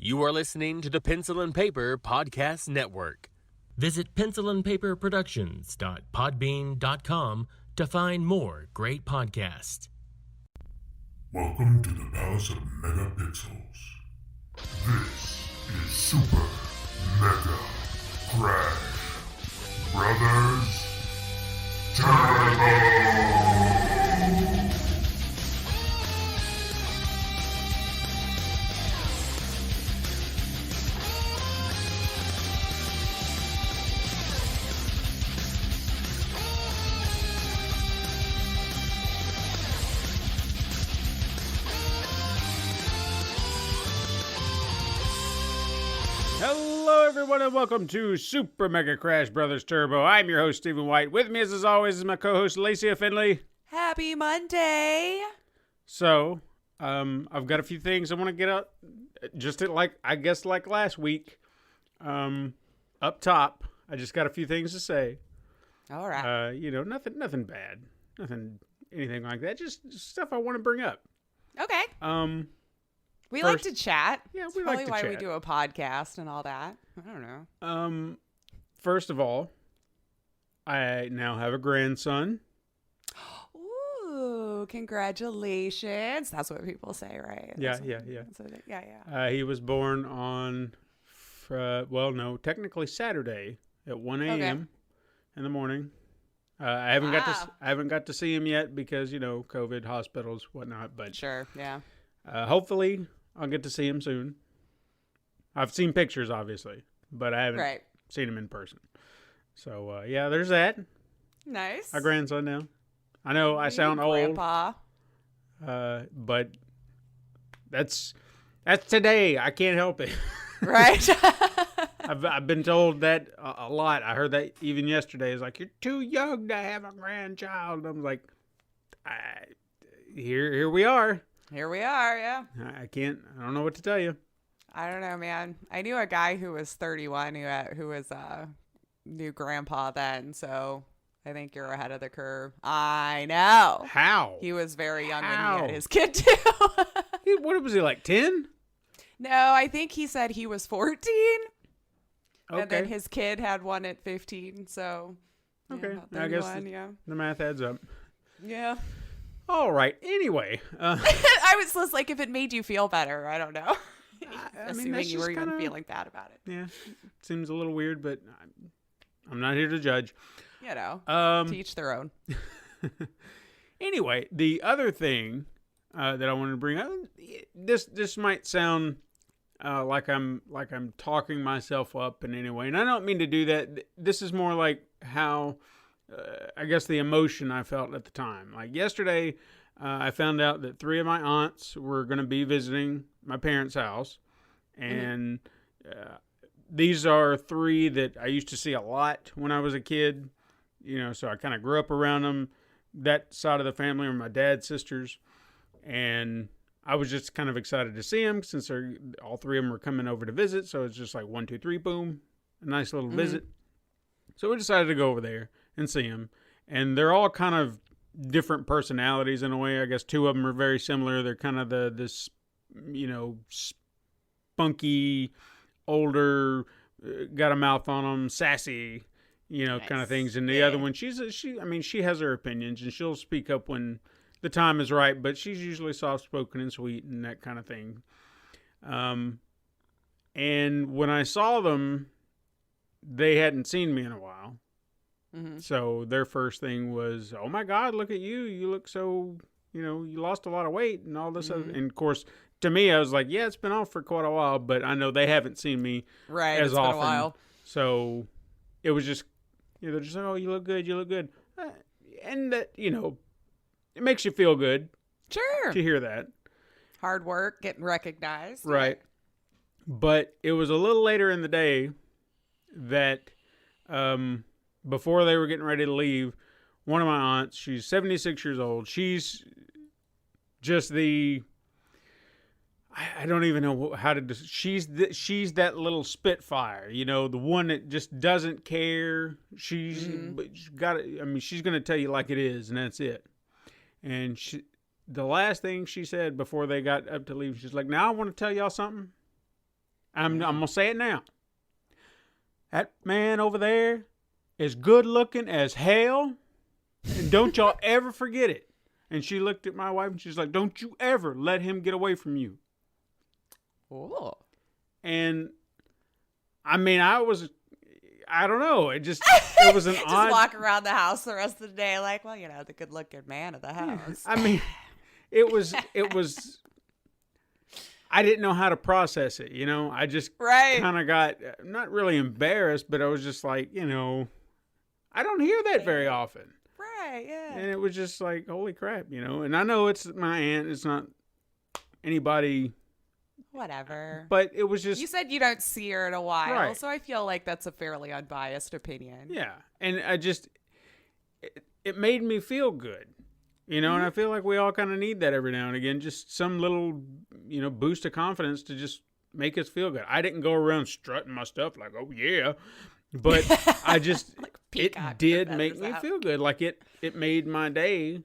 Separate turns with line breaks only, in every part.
You are listening to the Pencil and Paper Podcast Network. Visit pencilandpaperproductions.podbean.com to find more great podcasts.
Welcome to the Palace of Megapixels. This is Super Mega Crash Brothers Turbo!
Hello, everyone, and welcome to Super Mega Crash Brothers Turbo. I'm your host, Stephen White. With me, as always, is my co-host, Lacey Finley.
Happy Monday!
So, I've got a few things I want to get out, just like last week. Up top, I just got a few things to say.
All right.
Nothing bad, anything like that. Just stuff I want to bring up.
Okay. We
First,
like to chat.
Yeah,
That's
we like to
probably why
chat.
we do a podcast and all that. I don't know.
First of all, I now have a grandson.
Ooh, congratulations. That's what people say, right?
Yeah. He was born on, technically Saturday at 1 a.m. in the morning. I haven't got to see him yet because, COVID, hospitals, whatnot. But
Sure, yeah.
Hopefully I'll get to see him soon. I've seen pictures, obviously, but I haven't seen him in person. So, there's that.
Nice.
A grandson now. I know I sound old.
Grandpa.
But that's today. I can't help it.
Right.
I've been told that a lot. I heard that even yesterday. It's like, you're too young to have a grandchild. I'm like, here we are.
Here we are, yeah.
I don't know what to tell you.
I don't know, man. I knew a guy who was 31 who was a new grandpa then, so I think you're ahead of the curve. I know.
How?
He was very young when he had his kid, too.
What was he, like 10?
No, I think he said he was 14.
Okay.
And then his kid had one at 15, so.
Okay.
Yeah,
I guess
the
math adds up.
Yeah.
All right. Anyway.
I was just like, if it made you feel better, I don't know. Assuming you were even feeling bad about it.
Yeah. Seems a little weird, but I'm not here to judge.
To each their own.
Anyway, the other thing that I wanted to bring up, this might sound like I'm talking myself up in any way, and I don't mean to do that. This is more like how I guess the emotion I felt at the time. Like yesterday, I found out that 3 of my aunts were going to be visiting my parents' house, and these are 3 that I used to see a lot when I was a kid. So I kind of grew up around them. That side of the family are my dad's sisters, and I was just kind of excited to see them since all 3 of them were coming over to visit. So it's just like 1, 2, 3, boom, a nice little visit. So we decided to go over there and see them, and they're all kind of different personalities in a way. I guess 2 of them are very similar. They're kind of this spunky, older, got a mouth on them, sassy,
Nice.
kind of things. And the other one, she has her opinions, and she'll speak up when the time is right, but she's usually soft-spoken and sweet and that kind of thing. And when I saw them, they hadn't seen me in a while. Mm-hmm. So their first thing was, oh my God, look at you. You look so, you lost a lot of weight and all this other. And of course, to me, I was like, yeah, it's been off for quite a while, but I know they haven't seen me as often. Been a while. So it was just, they're just like, oh, you look good. And that, it makes you feel good.
Sure.
To hear that.
Hard work, getting recognized.
Right. But it was a little later in the day that, before they were getting ready to leave, one of my aunts, she's 76 years old. She's just I don't even know how to. She's that little spitfire, the one that just doesn't care. She's got. She's gonna tell you like it is, and that's it. And the last thing she said before they got up to leave, she's like, "Now I want to tell y'all something. I'm going to say it now. That man over there is good looking as hell. And don't y'all ever forget it. And she looked at my wife and she's like, don't you ever let him get away from you.
Ooh.
And I mean, I don't know. It was an
Just
odd.
walk around the house the rest of the day like, well, the good looking man of the house.
I mean, it was, I didn't know how to process it. I just
Right.
kind of got not really embarrassed, but I was just like, I don't hear that very often.
Right, yeah.
And it was just like, holy crap, And I know it's my aunt. It's not anybody.
Whatever.
But it was just.
You said you don't see her in a while,
Right.
so I feel like that's a fairly unbiased opinion.
Yeah. And I just. It made me feel good. And I feel like we all kind of need that every now and again. Just some little, boost of confidence to just make us feel good. I didn't go around strutting my stuff like, oh, yeah. But I just.
Like
It
peacock
did
with
make
feathers
me
out.
feel good. Like it made my day.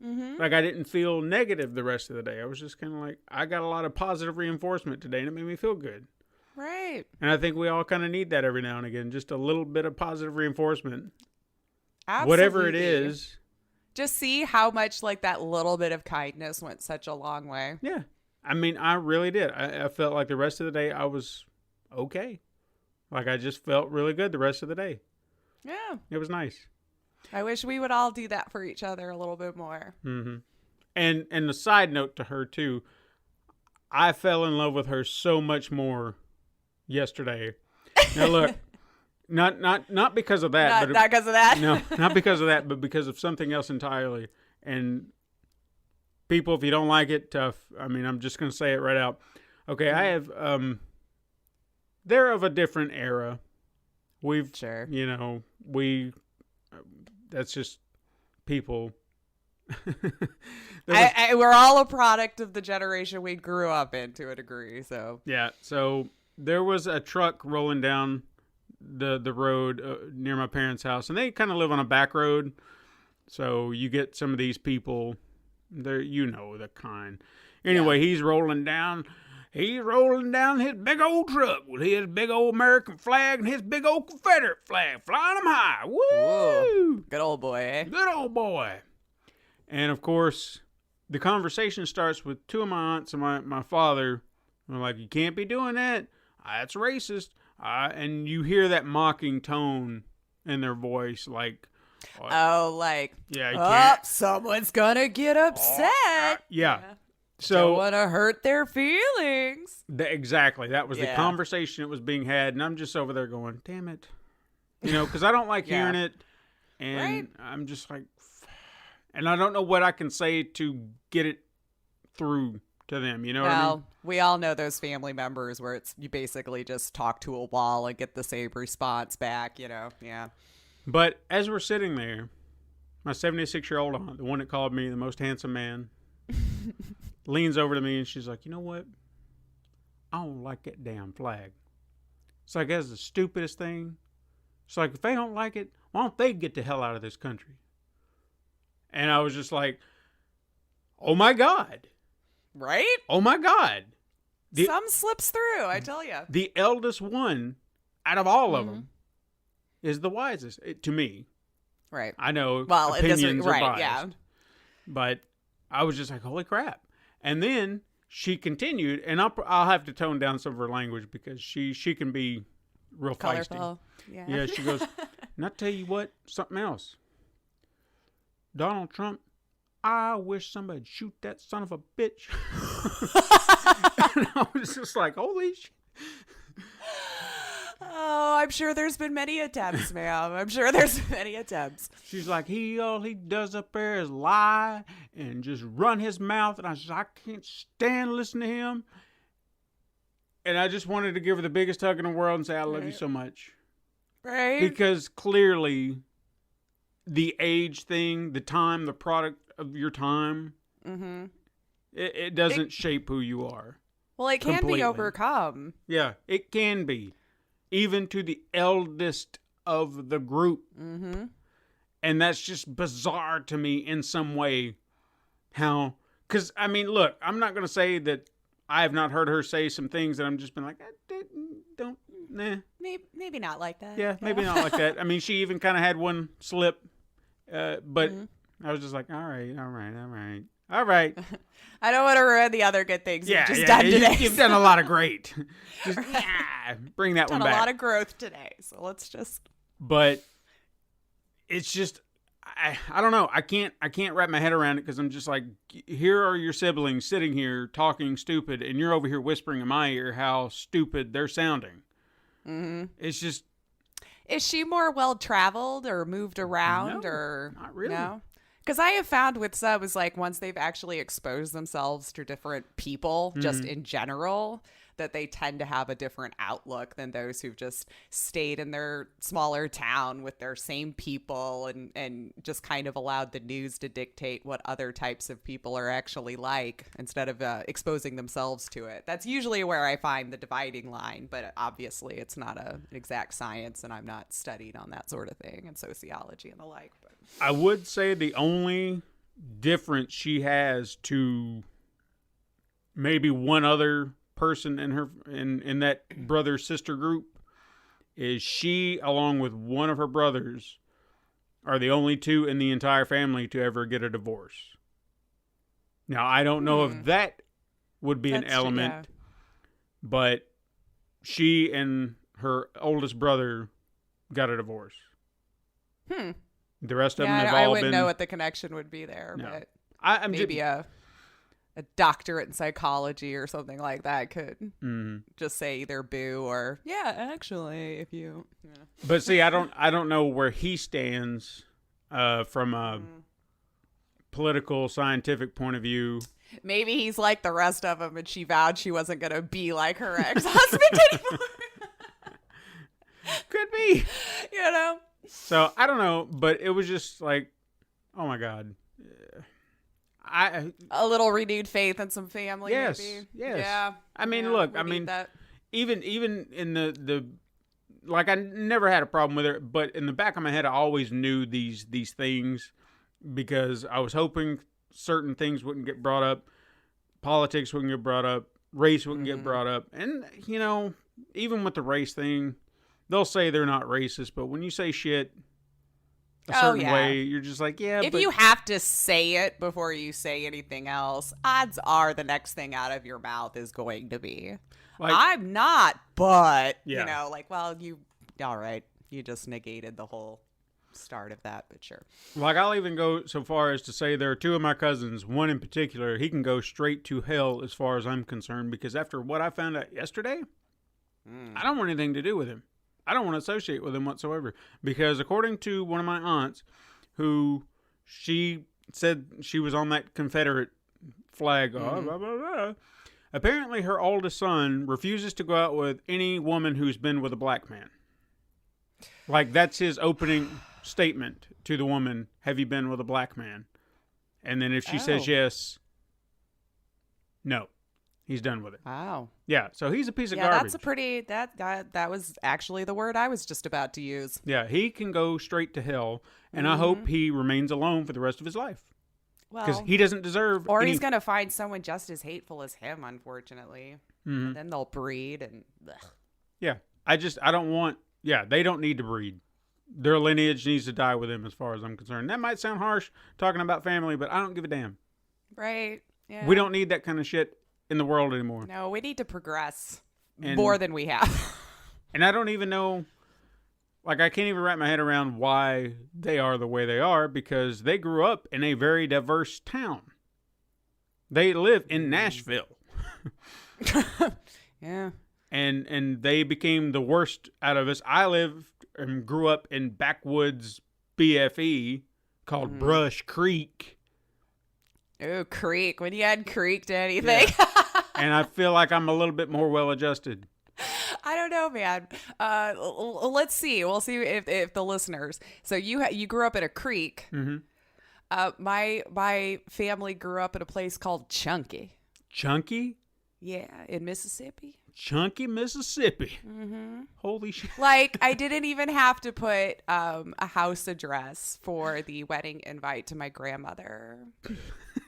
Like I didn't feel negative the rest of the day. I was just kind of like, I got a lot of positive reinforcement today and it made me feel good.
Right.
And I think we all kind of need that every now and again. Just a little bit of positive reinforcement.
Absolutely.
Whatever it is.
Just see how much like that little bit of kindness went such a long way.
Yeah. I mean, I really did. I felt like the rest of the day I was okay. Like I just felt really good the rest of the day.
Yeah.
It was nice.
I wish we would all do that for each other a little bit more.
Mm-hmm. And the side note to her too, I fell in love with her so much more yesterday. Now look, not because of that,
Not because of that.
no, not because of that, but because of something else entirely. And people, if you don't like it, tough. I mean, I'm just going to say it right out. Okay, I have. They're of a different era. We've,
Sure.
That's just people.
We're all a product of the generation we grew up in to a degree. So
Yeah, so there was a truck rolling down the road near my parents' house, and they kind of live on a back road. So you get some of these people, they're the kind. Anyway, He's rolling down his big old truck with his big old American flag and his big old Confederate flag, flying them high. Woo!
Whoa. Good old boy, eh?
Good old boy. And of course, the conversation starts with two of my aunts and my father. They're like, you can't be doing that. That's racist. And you hear that mocking tone in their voice, like,
Oh, like,
yeah, you can't.
someone's gonna get upset.
Yeah.
Don't
So
want to hurt their feelings.
exactly, that was the
Yeah.
conversation that was being had, and I'm just over there going, damn it, because I don't like
Yeah.
hearing it, and
Right.
I'm just like, and I don't know what I can say to get it through to them. You know what I mean?
Well, we all know those family members where it's you basically just talk to a wall and get the same response back. Yeah.
But as we're sitting there, my 76-year-old aunt, the one that called me the most handsome man, leans over to me and she's like, you know what? I don't like that damn flag. It's like, that's the stupidest thing. It's like, if they don't like it, why don't they get the hell out of this country? And I was just oh my God.
Right?
Oh my God.
Some slips through, I tell you.
The eldest one out of all of them is the wisest, to me.
Right.
I know
Well, it doesn't.
opinions are
Right.
biased.
Yeah.
But I was just like, holy crap. And then she continued, and I'll have to tone down some of her language because she can be real feisty.
Colorful.
Yeah, she goes, and I tell you what, something else. Donald Trump, I wish somebody'd shoot that son of a bitch. And I was just like, holy shit.
Oh, I'm sure there's been many attempts, ma'am. I'm sure there's many attempts.
She's like, all he does up there is lie and just run his mouth. And I was I can't stand listening to him. And I just wanted to give her the biggest hug in the world and say, I love you so much.
Right?
Because clearly the age thing, the time, the product of your time, it doesn't shape who you are.
Well, it can
completely.
be overcome.
Yeah, it can be. Even to the eldest of the group.
Mm-hmm.
And that's just bizarre to me in some way. How, because, I mean, look, I'm not going to say that I have not heard her say some things that I'm just been like, nah.
Maybe not like that.
Yeah, maybe not like that. I mean, she even kind of had one slip, but I was just like, all right.
I don't want to ruin the other good things
Yeah,
you've just done today.
You've done a lot of great. Just bring that one
done
back.
a lot of growth today, so let's just.
But it's just, I don't know. I can't wrap my head around it because I'm just like, here are your siblings sitting here talking stupid, and you're over here whispering in my ear how stupid they're sounding. Mm-hmm. It's just.
Is she more well-traveled or moved around or
not really?
No? Because I have found with some is like once they've actually exposed themselves to different people, just in general, that they tend to have a different outlook than those who've just stayed in their smaller town with their same people and just kind of allowed the news to dictate what other types of people are actually like instead of exposing themselves to it. That's usually where I find the dividing line, but obviously it's not an exact science and I'm not studied on that sort of thing and sociology and the like. But
I would say the only difference she has to maybe one other person in that brother sister group is she, along with one of her brothers, are the only two in the entire family to ever get a divorce. Now I don't know if that would be an element, but she and her oldest brother got a divorce. The rest of them have all been.
I wouldn't know what the connection would be there,
No.
but
I'm
maybe a doctorate in psychology or something like that could just say either boo or actually if you. Yeah.
But see, I don't know where he stands from a political scientific point of view.
Maybe he's like the rest of them, and she vowed she wasn't gonna be like her ex-husband anymore.
Could be,
you know.
So I don't know, but it was just like, oh my God.
A little renewed faith in some family.
Yes,
maybe.
yes.
Yeah.
I mean, look. I mean, even in the like, I never had a problem with her, but in the back of my head, I always knew these things because I was hoping certain things wouldn't get brought up, politics wouldn't get brought up, race wouldn't get brought up, and you know, even with the race thing, they'll say they're not racist, but when you say shit a certain way, you're just like,
if you have to say it before you say anything else, odds are the next thing out of your mouth is going to be, like, I'm not, but, you know, like, well, all right, you just negated the whole start of that, but sure.
Like, I'll even go so far as to say there are two of my cousins, one in particular, he can go straight to hell as far as I'm concerned, because after what I found out yesterday, I don't want anything to do with him. I don't want to associate with him whatsoever, because according to one of my aunts, who she said she was on that Confederate flag, blah, blah, blah, apparently her oldest son refuses to go out with any woman who's been with a black man. Like, that's his opening statement to the woman, have you been with a black man? And then if she says yes, no. He's done with it.
Wow.
Yeah, so he's a piece of garbage.
That's a pretty, that was actually the word I was just about to use.
Yeah, he can go straight to hell, and I hope he remains alone for the rest of his life. Because he doesn't deserve
Or he's going to find someone just as hateful as him, unfortunately. And then they'll breed and... Ugh.
Yeah, I don't want... Yeah, they don't need to breed. Their lineage needs to die with them as far as I'm concerned. That might sound harsh, talking about family, but I don't give a damn.
Right, yeah.
We don't need that kind of shit in the world anymore.
No, we need to progress more than we have.
And I don't even know, like, I can't even wrap my head around why they are the way they are, because they grew up in a very diverse town. They live in Nashville.
Yeah.
And they became the worst out of us. I lived and grew up in backwoods BFE called Brush Creek.
Oh, creek. When you add creek to anything.
Yeah. And I feel like I'm a little bit more well-adjusted.
I don't know, man. Let's see. We'll see if the listeners. So you grew up in a creek. Mm-hmm. My family grew up in a place called Chunky.
Chunky?
Yeah, in Mississippi.
Chunky, Mississippi. Mm-hmm. Holy shit.
Like, I didn't even have to put a house address for the wedding invite to my grandmother.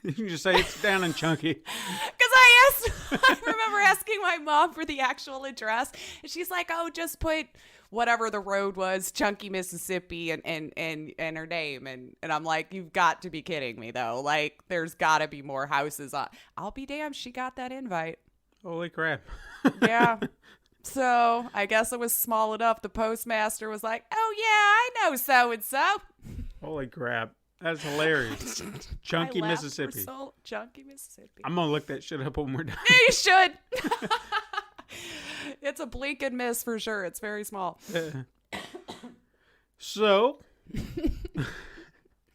You can just say it's down in Chunky.
Because I remember asking my mom for the actual address, and she's like, "Oh, just put whatever the road was, Chunky, Mississippi, and her name." And I'm like, "You've got to be kidding me, though. Like, there's got to be more houses on." I'll be damned, she got that invite.
Holy crap.
Yeah. So I guess it was small enough. The postmaster was like, "Oh yeah, I know so and so."
Holy crap. That's hilarious. Chunky,
I laughed for
Mississippi.
Chunky, Mississippi.
I'm going to look that shit up one more time.
Yeah, you should. It's a blink and miss for sure. It's very small.
So,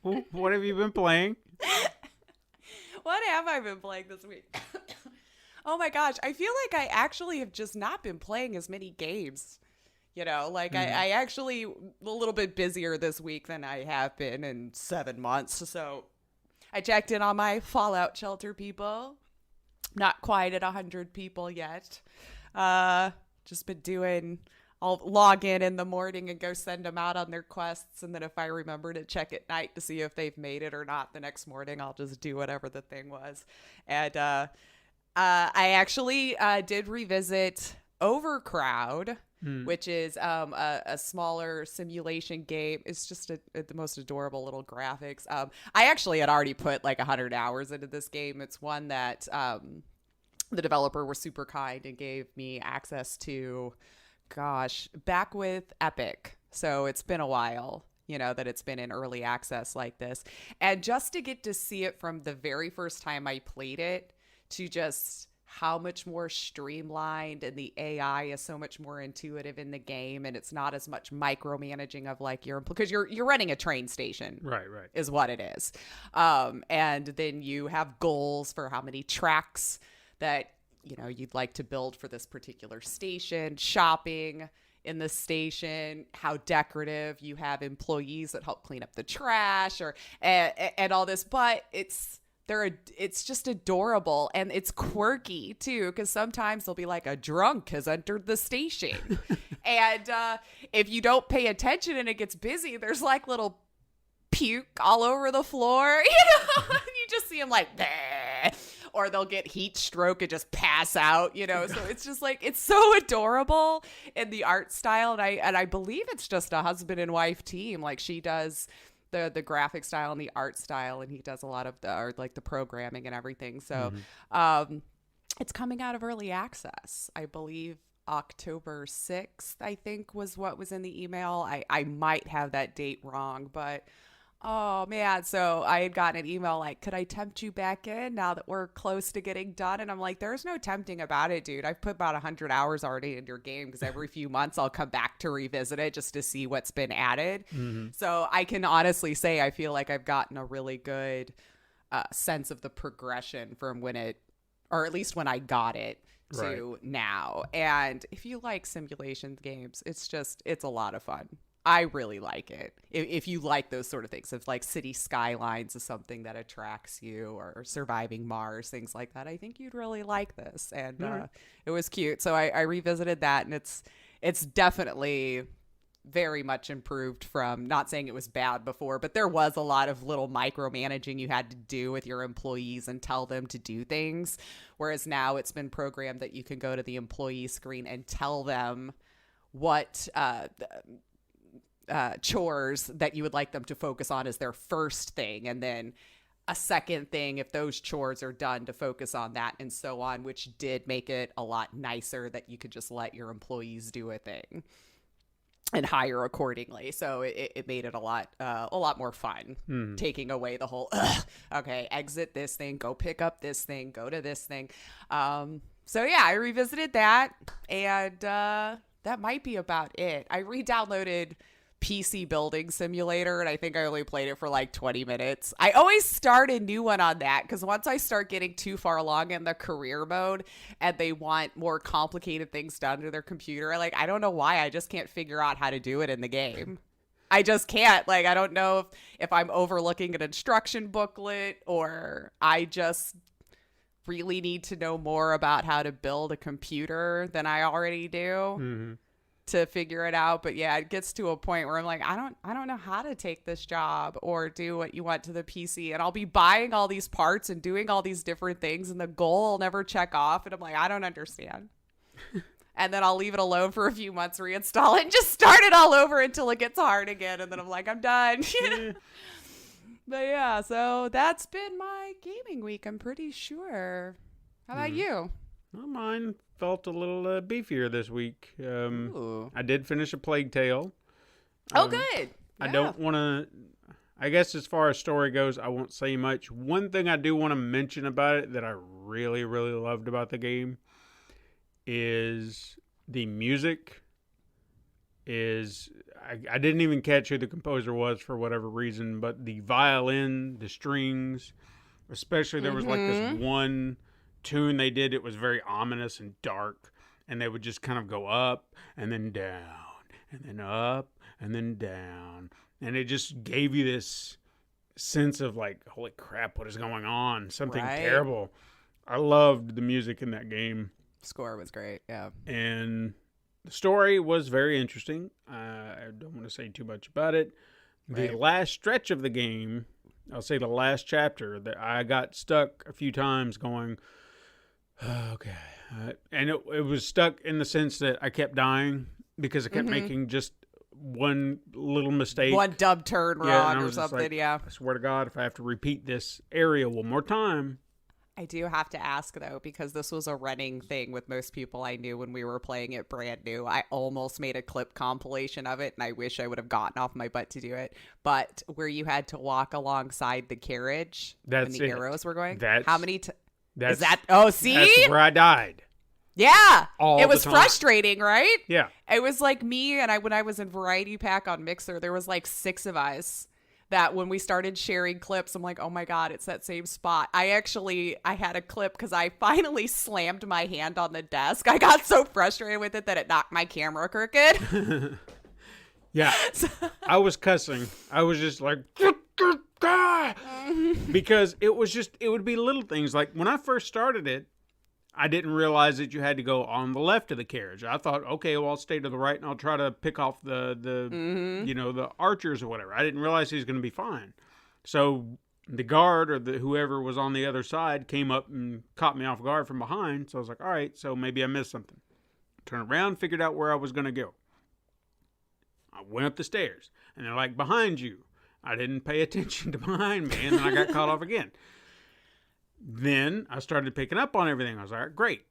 what have you been playing?
What have I been playing this week? Oh my gosh. I feel like I actually have just not been playing as many games. You know, like I actually a little bit busier this week than I have been in 7 months. So I checked in on my Fallout shelter people. Not quite at 100 people yet. Just been doing, I'll log in the morning and go send them out on their quests. And then if I remember to check at night to see if they've made it or not the next morning, I'll just do whatever the thing was. And I actually did revisit Overcrowd. Which is a smaller simulation game. It's just the most adorable little graphics. I actually had already put like 100 hours into this game. It's one that the developer was super kind and gave me access to, back with Epic. So it's been a while, you know, that it's been in early access like this. And just to get to see it from the very first time I played it to just how much more streamlined, and the AI is so much more intuitive in the game, and it's not as much micromanaging of like because you're running a train station,
right,
is what it is. And then you have goals for how many tracks that you'd like to build for this particular station, shopping in the station, how decorative. You have employees that help clean up the trash and all this, but it's just adorable, and it's quirky too, because sometimes they'll be like, a drunk has entered the station. And if you don't pay attention and it gets busy, there's like little puke all over the floor, and you just see them like, bleh, or they'll get heat stroke and just pass out, so it's just like, it's so adorable in the art style. And I believe it's just a husband and wife team. Like, she does the graphic style and the art style, and he does a lot of the programming and everything. So it's coming out of early access, I believe. October 6th, I think, was what was in the email. I might have that date wrong, but oh man. So I had gotten an email like, could I tempt you back in now that we're close to getting done? And I'm like, there's no tempting about it, dude. I've put about 100 hours already in your game, because every few months I'll come back to revisit it just to see what's been added. So I can honestly say I feel like I've gotten a really good sense of the progression from when it, or at least when I got it, to now. And if you like simulation games, it's a lot of fun. I really like it. If you like those sort of things, if like city skylines is something that attracts you, or surviving Mars, things like that, I think you'd really like this. And it was cute. So I revisited that, and it's definitely very much improved from, not saying it was bad before, but there was a lot of little micromanaging you had to do with your employees and tell them to do things. Whereas now it's been programmed that you can go to the employee screen and tell them what chores that you would like them to focus on as their first thing, and then a second thing if those chores are done, to focus on that, and so on, which did make it a lot nicer that you could just let your employees do a thing and hire accordingly. So it made it a lot more fun, taking away the whole okay, exit this thing, go pick up this thing, go to this thing. So yeah, I revisited that, and that might be about it. I re-downloaded PC Building Simulator, and I think I only played it for like 20 minutes. I always start a new one on that, because once I start getting too far along in the career mode and they want more complicated things done to their computer, I don't know why, I just can't figure out how to do it in the game. I just can't. I don't know if I'm overlooking an instruction booklet, or I just really need to know more about how to build a computer than I already do. to figure it out. But yeah, it gets to a point where I'm like, I don't know how to take this job or do what you want to the PC. And I'll be buying all these parts and doing all these different things, and the goal will never check off. And I'm like, I don't understand. And then I'll leave it alone for a few months, reinstall it, and just start it all over until it gets hard again. And then I'm like, I'm done. But yeah, so that's been my gaming week, I'm pretty sure. How about you?
Well, mine felt a little beefier this week.
Ooh.
I did finish A Plague Tale.
Oh, good.
I
Yeah.
don't want to... I guess as far as story goes, I won't say much. One thing I do want to mention about it that I really, really loved about the game is the music is... I didn't even catch who the composer was for whatever reason, but the violin, the strings, especially there was like this one tune they did. It was very ominous and dark, and they would just kind of go up and then down and then up and then down, and it just gave you this sense of like, holy crap, what is going on? Something terrible. I loved the music in that game.
Score was great, yeah.
And the story was very interesting. I don't want to say too much about it. The last stretch of the game, I'll say the last chapter, that I got stuck a few times going, okay. And it was stuck in the sense that I kept dying because I kept making just one little mistake.
One dumb turn wrong or something,
like,
yeah.
I swear to God, if I have to repeat this area one more time.
I do have to ask, though, because this was a running thing with most people I knew when we were playing it brand new. I almost made a clip compilation of it, and I wish I would have gotten off my butt to do it. But where you had to walk alongside the carriage when the arrows were going. How many is that? Oh, see?
That's where I died.
Yeah. It was
the time.
frustrating, right?
Yeah.
It was like me, and when I was in Variety Pack on Mixer, there was like 6 of us. That when we started sharing clips, I'm like, oh my God, it's that same spot. I had a clip because I finally slammed my hand on the desk. I got so frustrated with it that it knocked my camera crooked.
Yeah. I was cussing. I was just like, because it would be little things. Like when I first started it, I didn't realize that you had to go on the left of the carriage. I thought, okay, well, I'll stay to the right and I'll try to pick off the archers or whatever. I didn't realize he was going to be fine. So the guard or whoever was on the other side came up and caught me off guard from behind. So I was like, all right, so maybe I missed something. Turned around, figured out where I was going to go. I went up the stairs and they're like, behind you. I didn't pay attention to behind me and then I got caught off again. Then I started picking up on everything. I was like, great.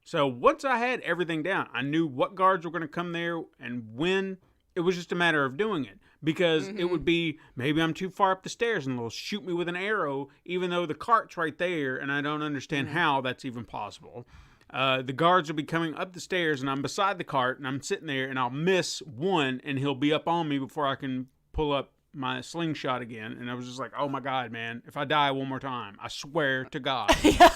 So once I had everything down, I knew what guards were going to come there and when. It was just a matter of doing it. Because it would be, maybe I'm too far up the stairs and they'll shoot me with an arrow, even though the cart's right there and I don't understand how that's even possible. The guards will be coming up the stairs and I'm beside the cart and I'm sitting there and I'll miss one and he'll be up on me before I can pull up my slingshot again. And I was just like, oh my God, man, if I die one more time, I swear to God.
Yeah,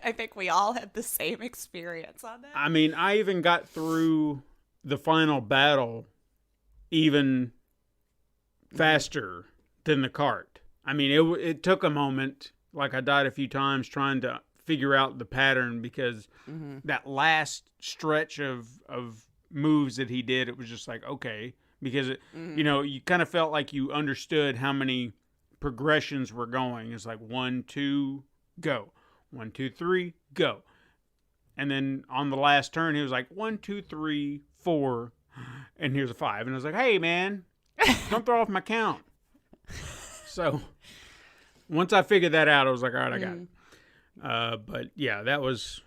I think we all had the same experience on that.
I mean, I even got through the final battle even faster than the cart. I mean, it took a moment. Like I died a few times trying to figure out the pattern because that last stretch of moves that he did, it was just like, okay. Because, you kind of felt like you understood how many progressions were going. It's like 1, 2, go. 1, 2, 3, go. And then on the last turn, he was like 1, 2, 3, 4, and here's a 5. And I was like, hey, man, don't throw off my count. So once I figured that out, I was like, all right, I got it. But yeah, that was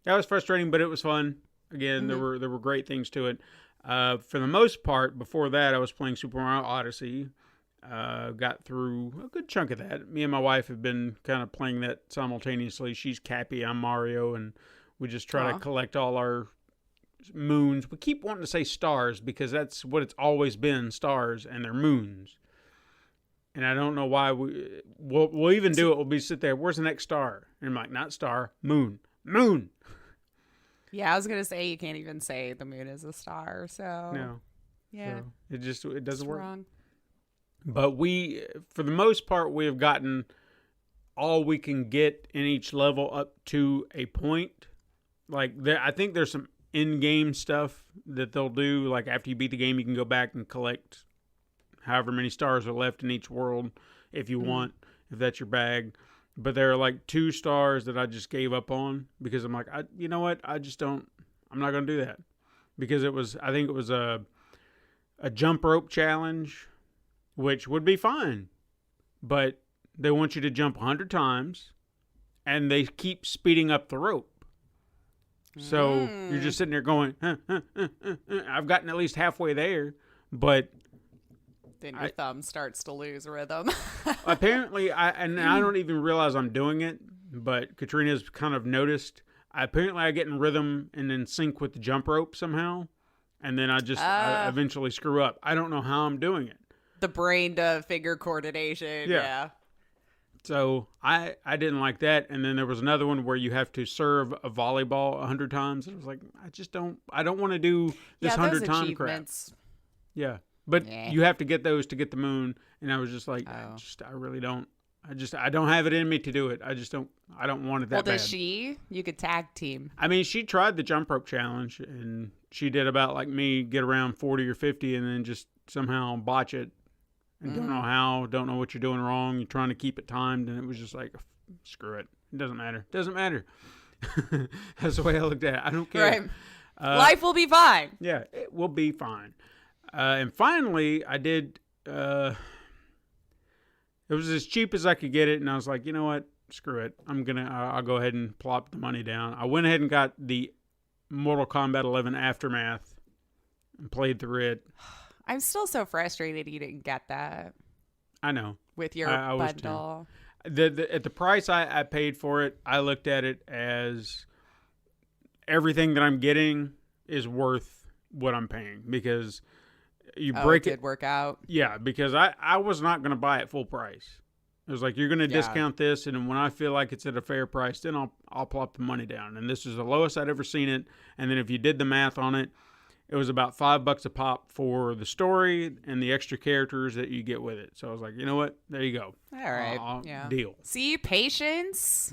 frustrating, but it was fun. Again, there were great things to it. For the most part, before that, I was playing Super Mario Odyssey. Got through a good chunk of that. Me and my wife have been kind of playing that simultaneously. She's Cappy, I'm Mario, and we just try to collect all our moons. We keep wanting to say stars because that's what it's always been, stars, and they're moons. And I don't know why we'll even do it. We'll be sit there, where's the next star? And I'm like, not star, moon. Moon!
Yeah, I was gonna say you can't even say the moon is a star. So
no,
yeah,
so it doesn't work.
Wrong.
But for the most part, we have gotten all we can get in each level up to a point. Like I think there's some in-game stuff that they'll do. Like after you beat the game, you can go back and collect however many stars are left in each world if you want, if that's your bag. But there are like 2 stars that I just gave up on because I'm like, you know what? I'm not going to do that. Because I think it was a jump rope challenge, which would be fine. But they want you to jump 100 times and they keep speeding up the rope. So you're just sitting there going, I've gotten at least halfway there, but
then your thumb starts to lose rhythm.
Apparently, I don't even realize I'm doing it, but Katrina's kind of noticed. Apparently, I get in rhythm and in sync with the jump rope somehow, and then I eventually screw up. I don't know how I'm doing it.
The brain to finger coordination, yeah.
So I didn't like that. And then there was another one where you have to serve a volleyball 100 times. I was like, I don't want to do this 100-time crap. Yeah. But you have to get those to get the moon. And I was just like, I really don't. I don't have it in me to do it. I don't want it that bad.
Well, does she? You could tag team.
I mean, she tried the jump rope challenge and she did about like me, get around 40 or 50 and then just somehow botch it. And don't know how, don't know what you're doing wrong. You're trying to keep it timed. And it was just like, screw it. It doesn't matter. Doesn't matter. That's the way I looked at it. I don't care.
Right. Life will be fine.
Yeah, it will be fine. And finally, I did, it was as cheap as I could get it. And I was like, you know what? Screw it. I'll go ahead and plop the money down. I went ahead and got the Mortal Kombat 11 Aftermath and played through it.
I'm still so frustrated you didn't get that.
I know.
With your bundle.
At the price I paid for it, I looked at it as everything that I'm getting is worth what I'm paying because you break
it. Did work out.
Yeah, because I was not going to buy it full price. It was like, you're going to discount this, and when I feel like it's at a fair price, then I'll plop the money down. And this is the lowest I'd ever seen it. And then if you did the math on it, it was about $5 a pop for the story and the extra characters that you get with it. So I was like, you know what? There you go.
All right.
Deal.
See, patience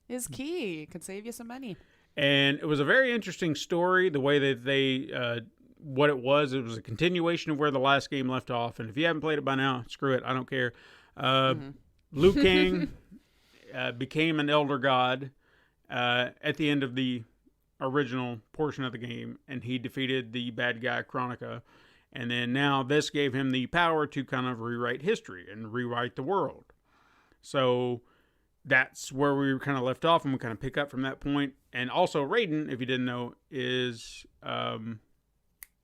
is
Mm-hmm.
key. It could save you some money.
And it was a very interesting story, the way that they, what it was a continuation of where the last game left off. And if you haven't played it by now, screw it. I don't care. Liu Kang became an elder god at the end of the original portion of the game, and he defeated the bad guy Kronika, and then now this gave him the power to kind of rewrite history and rewrite the world. So that's where we kind of left off, and we kind of pick up from that point. And also Raiden, if you didn't know, is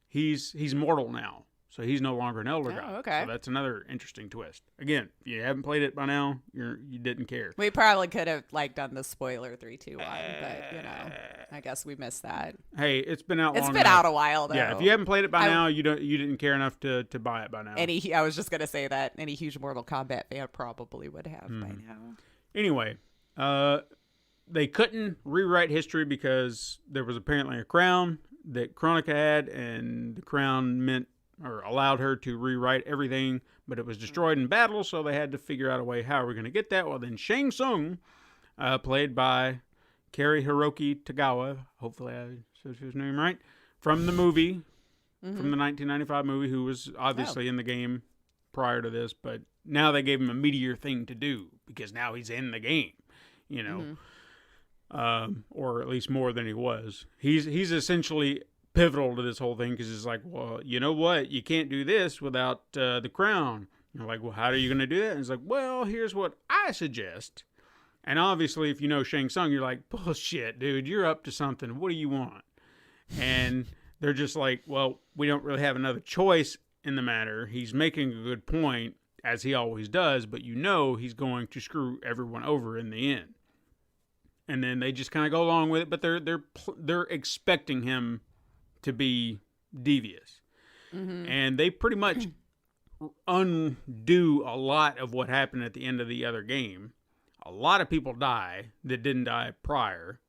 he's mortal now, so he's no longer an elder god.
Okay.
So that's another interesting twist. Again, if you haven't played it by now, you didn't care.
We probably could have done the spoiler 3, 2, 1, but I guess we missed that.
Hey, it's been out.
It's been out a while though.
Yeah, if you haven't played it by now, you didn't care enough to buy it by now.
I was just gonna say that any huge Mortal Kombat fan probably would have by now.
Anyway, they couldn't rewrite history because there was apparently a crown that Kronika had, and the crown meant or allowed her to rewrite everything, but it was destroyed in battle, so they had to figure out a way how we're going to get that. Well, then Shang Tsung, played by Cary Hiroki Tagawa, hopefully I said his name right, from the movie, from the 1995 movie, who was obviously in the game prior to this, but now they gave him a meatier thing to do because now he's in the game, you know, or at least more than he was. He's essentially pivotal to this whole thing because it's like, well, you know what? You can't do this without the crown. You're like, well, how are you going to do that? And it's like, well, here's what I suggest. And obviously, if you know Shang Tsung, you're like, bullshit, dude, you're up to something. What do you want? And they're just like, well, we don't really have another choice in the matter. He's making a good point, as he always does, but you know he's going to screw everyone over in the end. And then they just kind of go along with it, but they're expecting him to be devious. And they pretty much undo a lot of what happened at the end of the other game. A lot of people die that didn't die prior.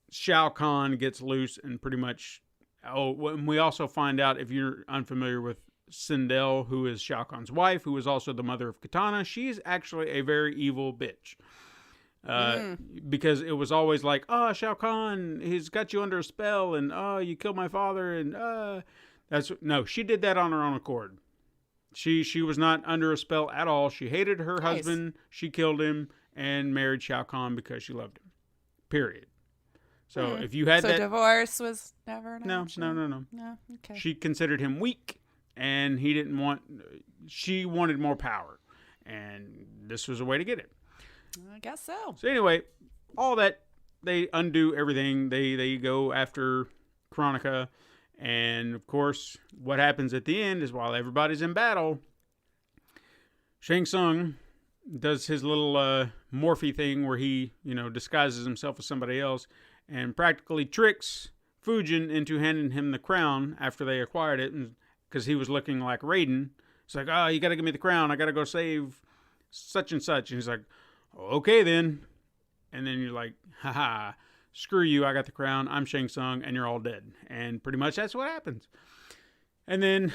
Shao Kahn gets loose and pretty much... and we also find out, if you're unfamiliar with Sindel, who is Shao Kahn's wife, who is also the mother of Katana, she's actually a very evil bitch. because it was always like, oh, Shao Kahn, he's got you under a spell, and oh, you killed my father, and no, she did that on her own accord. She was not under a spell at all. She hated her husband. She killed him and married Shao Kahn because she loved him. Period. So if you had that,
divorce was never an
no.
No, okay.
She considered him weak, and he didn't want. She wanted more power, and this was a way to get it.
I guess so.
So anyway, all that, they undo everything. They go after Kronika, and of course, what happens at the end is while everybody's in battle, Shang Tsung does his little Morphe thing where he, disguises himself as somebody else and practically tricks Fujin into handing him the crown after they acquired it, because he was looking like Raiden. It's like, oh, you got to give me the crown. I got to go save such and such. And he's like, okay then. And then you're like, haha, screw you. I got the crown. I'm Shang Tsung, and you're all dead. And pretty much that's what happens. And then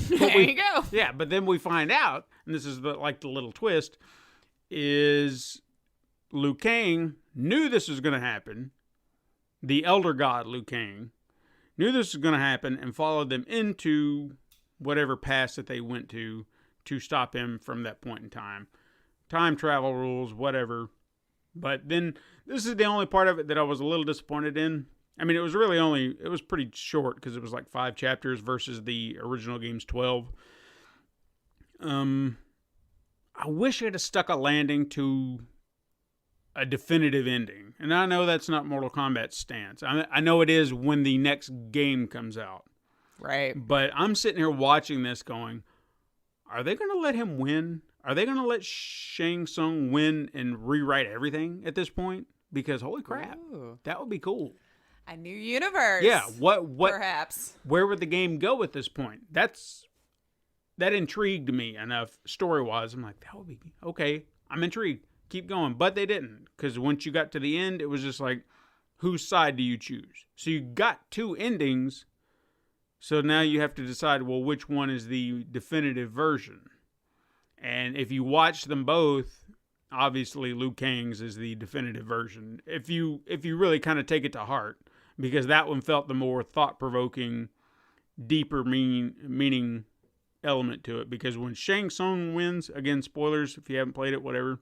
there you go.
Yeah, but then we find out, and this is the little twist, is Liu Kang knew this was going to happen. The elder god Liu Kang knew this was going to happen and followed them into whatever pass that they went to stop him from that point in time. Time travel rules, whatever. But then this is the only part of it that I was a little disappointed in. I mean, it was pretty short because it was like 5 chapters versus the original game's 12. I wish it had stuck a landing to a definitive ending. And I know that's not Mortal Kombat's stance. I know it is when the next game comes out.
Right.
But I'm sitting here watching this going, are they going to let him win? Are they going to let Shang Tsung win and rewrite everything at this point? Because holy crap, that would be cool.
A new universe.
Yeah, what
perhaps.
Where would the game go at this point? That intrigued me enough story-wise. I'm like, that would be okay. I'm intrigued. Keep going. But they didn't, because once you got to the end, it was just like, whose side do you choose? So you got 2 endings. So now you have to decide, well, which one is the definitive version? And if you watch them both, obviously Liu Kang's is the definitive version. If you really kind of take it to heart, because that one felt the more thought-provoking, deeper meaning element to it. Because when Shang Tsung wins, again, spoilers if you haven't played it, whatever,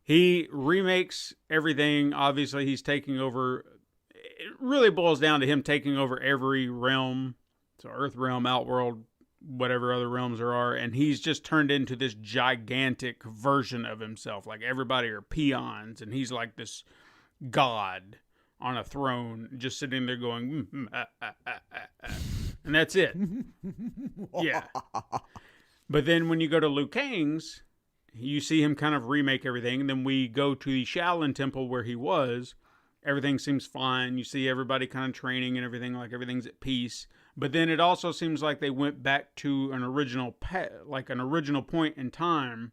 he remakes everything. Obviously, he's taking over. It really boils down to him taking over every realm. So Earth realm, Outworld, whatever other realms there are, and he's just turned into this gigantic version of himself. Like everybody are peons, and he's like this god on a throne, just sitting there going, and that's it. Yeah. But then when you go to Liu Kang's, you see him kind of remake everything, and then we go to the Shaolin Temple where he was. Everything seems fine. You see everybody kind of training and everything, like everything's at peace. But then it also seems like they went back to an original point in time,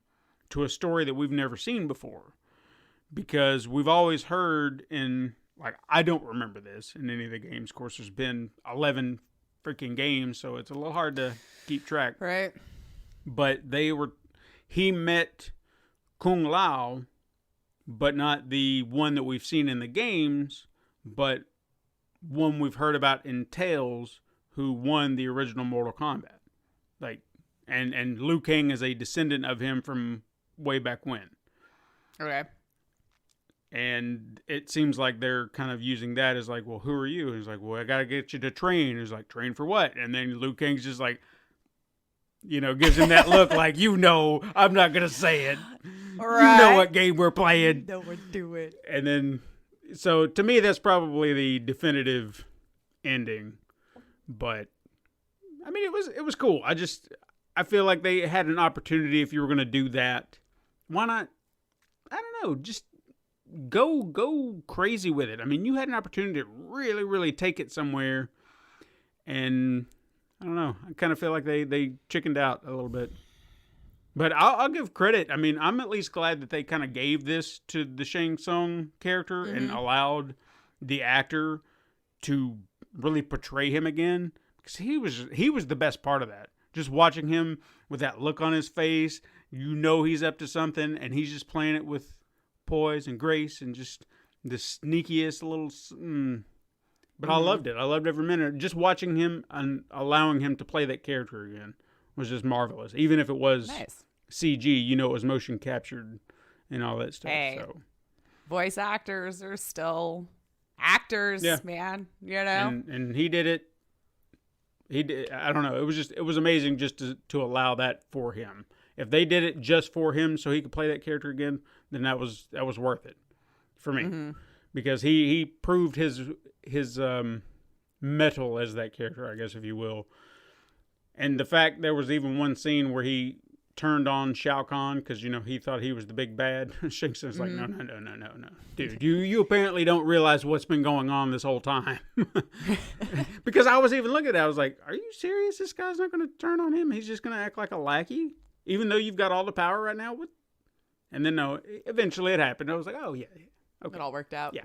to a story that we've never seen before. Because we've always heard I don't remember this in any of the games. Of course, there's been 11 freaking games, so it's a little hard to keep track.
Right.
But he met Kung Lao, but not the one that we've seen in the games, but one we've heard about in Tales, who won the original Mortal Kombat. And Liu Kang is a descendant of him from way back when.
Okay.
And it seems like they're kind of using that as like, well, who are you? And he's like, well, I got to get you to train. He's like, train for what? And then Liu Kang's just like, gives him that look like, I'm not going to say it.
Right.
You know what game we're playing.
You know what do it.
And then, so to me, that's probably the definitive ending. But, I mean, it was cool. I feel like they had an opportunity if you were going to do that. Why not? I don't know. Just go crazy with it. I mean, you had an opportunity to really, really take it somewhere. And I don't know. I kind of feel like they chickened out a little bit. But I'll give credit. I mean, I'm at least glad that they kind of gave this to the Shang Tsung character and allowed the actor to really portray him again. Because he was the best part of that. Just watching him with that look on his face, You know he's up to something, and he's just playing it with poise and grace and just the sneakiest little... But I loved it. I loved every minute. Just watching him and allowing him to play that character again was just marvelous. Even if it was CG, you know, it was motion captured and all that stuff.
Hey,
so
voice actors are still actors, man. You know?
And he did it. He did. I don't know. It was amazing just to allow that for him. If they did it just for him so he could play that character again, then that was worth it for me. Because he proved his mettle as that character, I guess, if you will. And the fact there was even one scene where he turned on Shao Kahn because, you know, he thought he was the big bad. Shang Tsung's like, no. Dude, you apparently don't realize what's been going on this whole time. Because I was even looking at it, I was like, are you serious? This guy's not going to turn on him? He's just going to act like a lackey? Even though you've got all the power right now? What? And then, no, eventually it happened. I was like, oh, yeah. Okay.
It all worked out.
Yeah.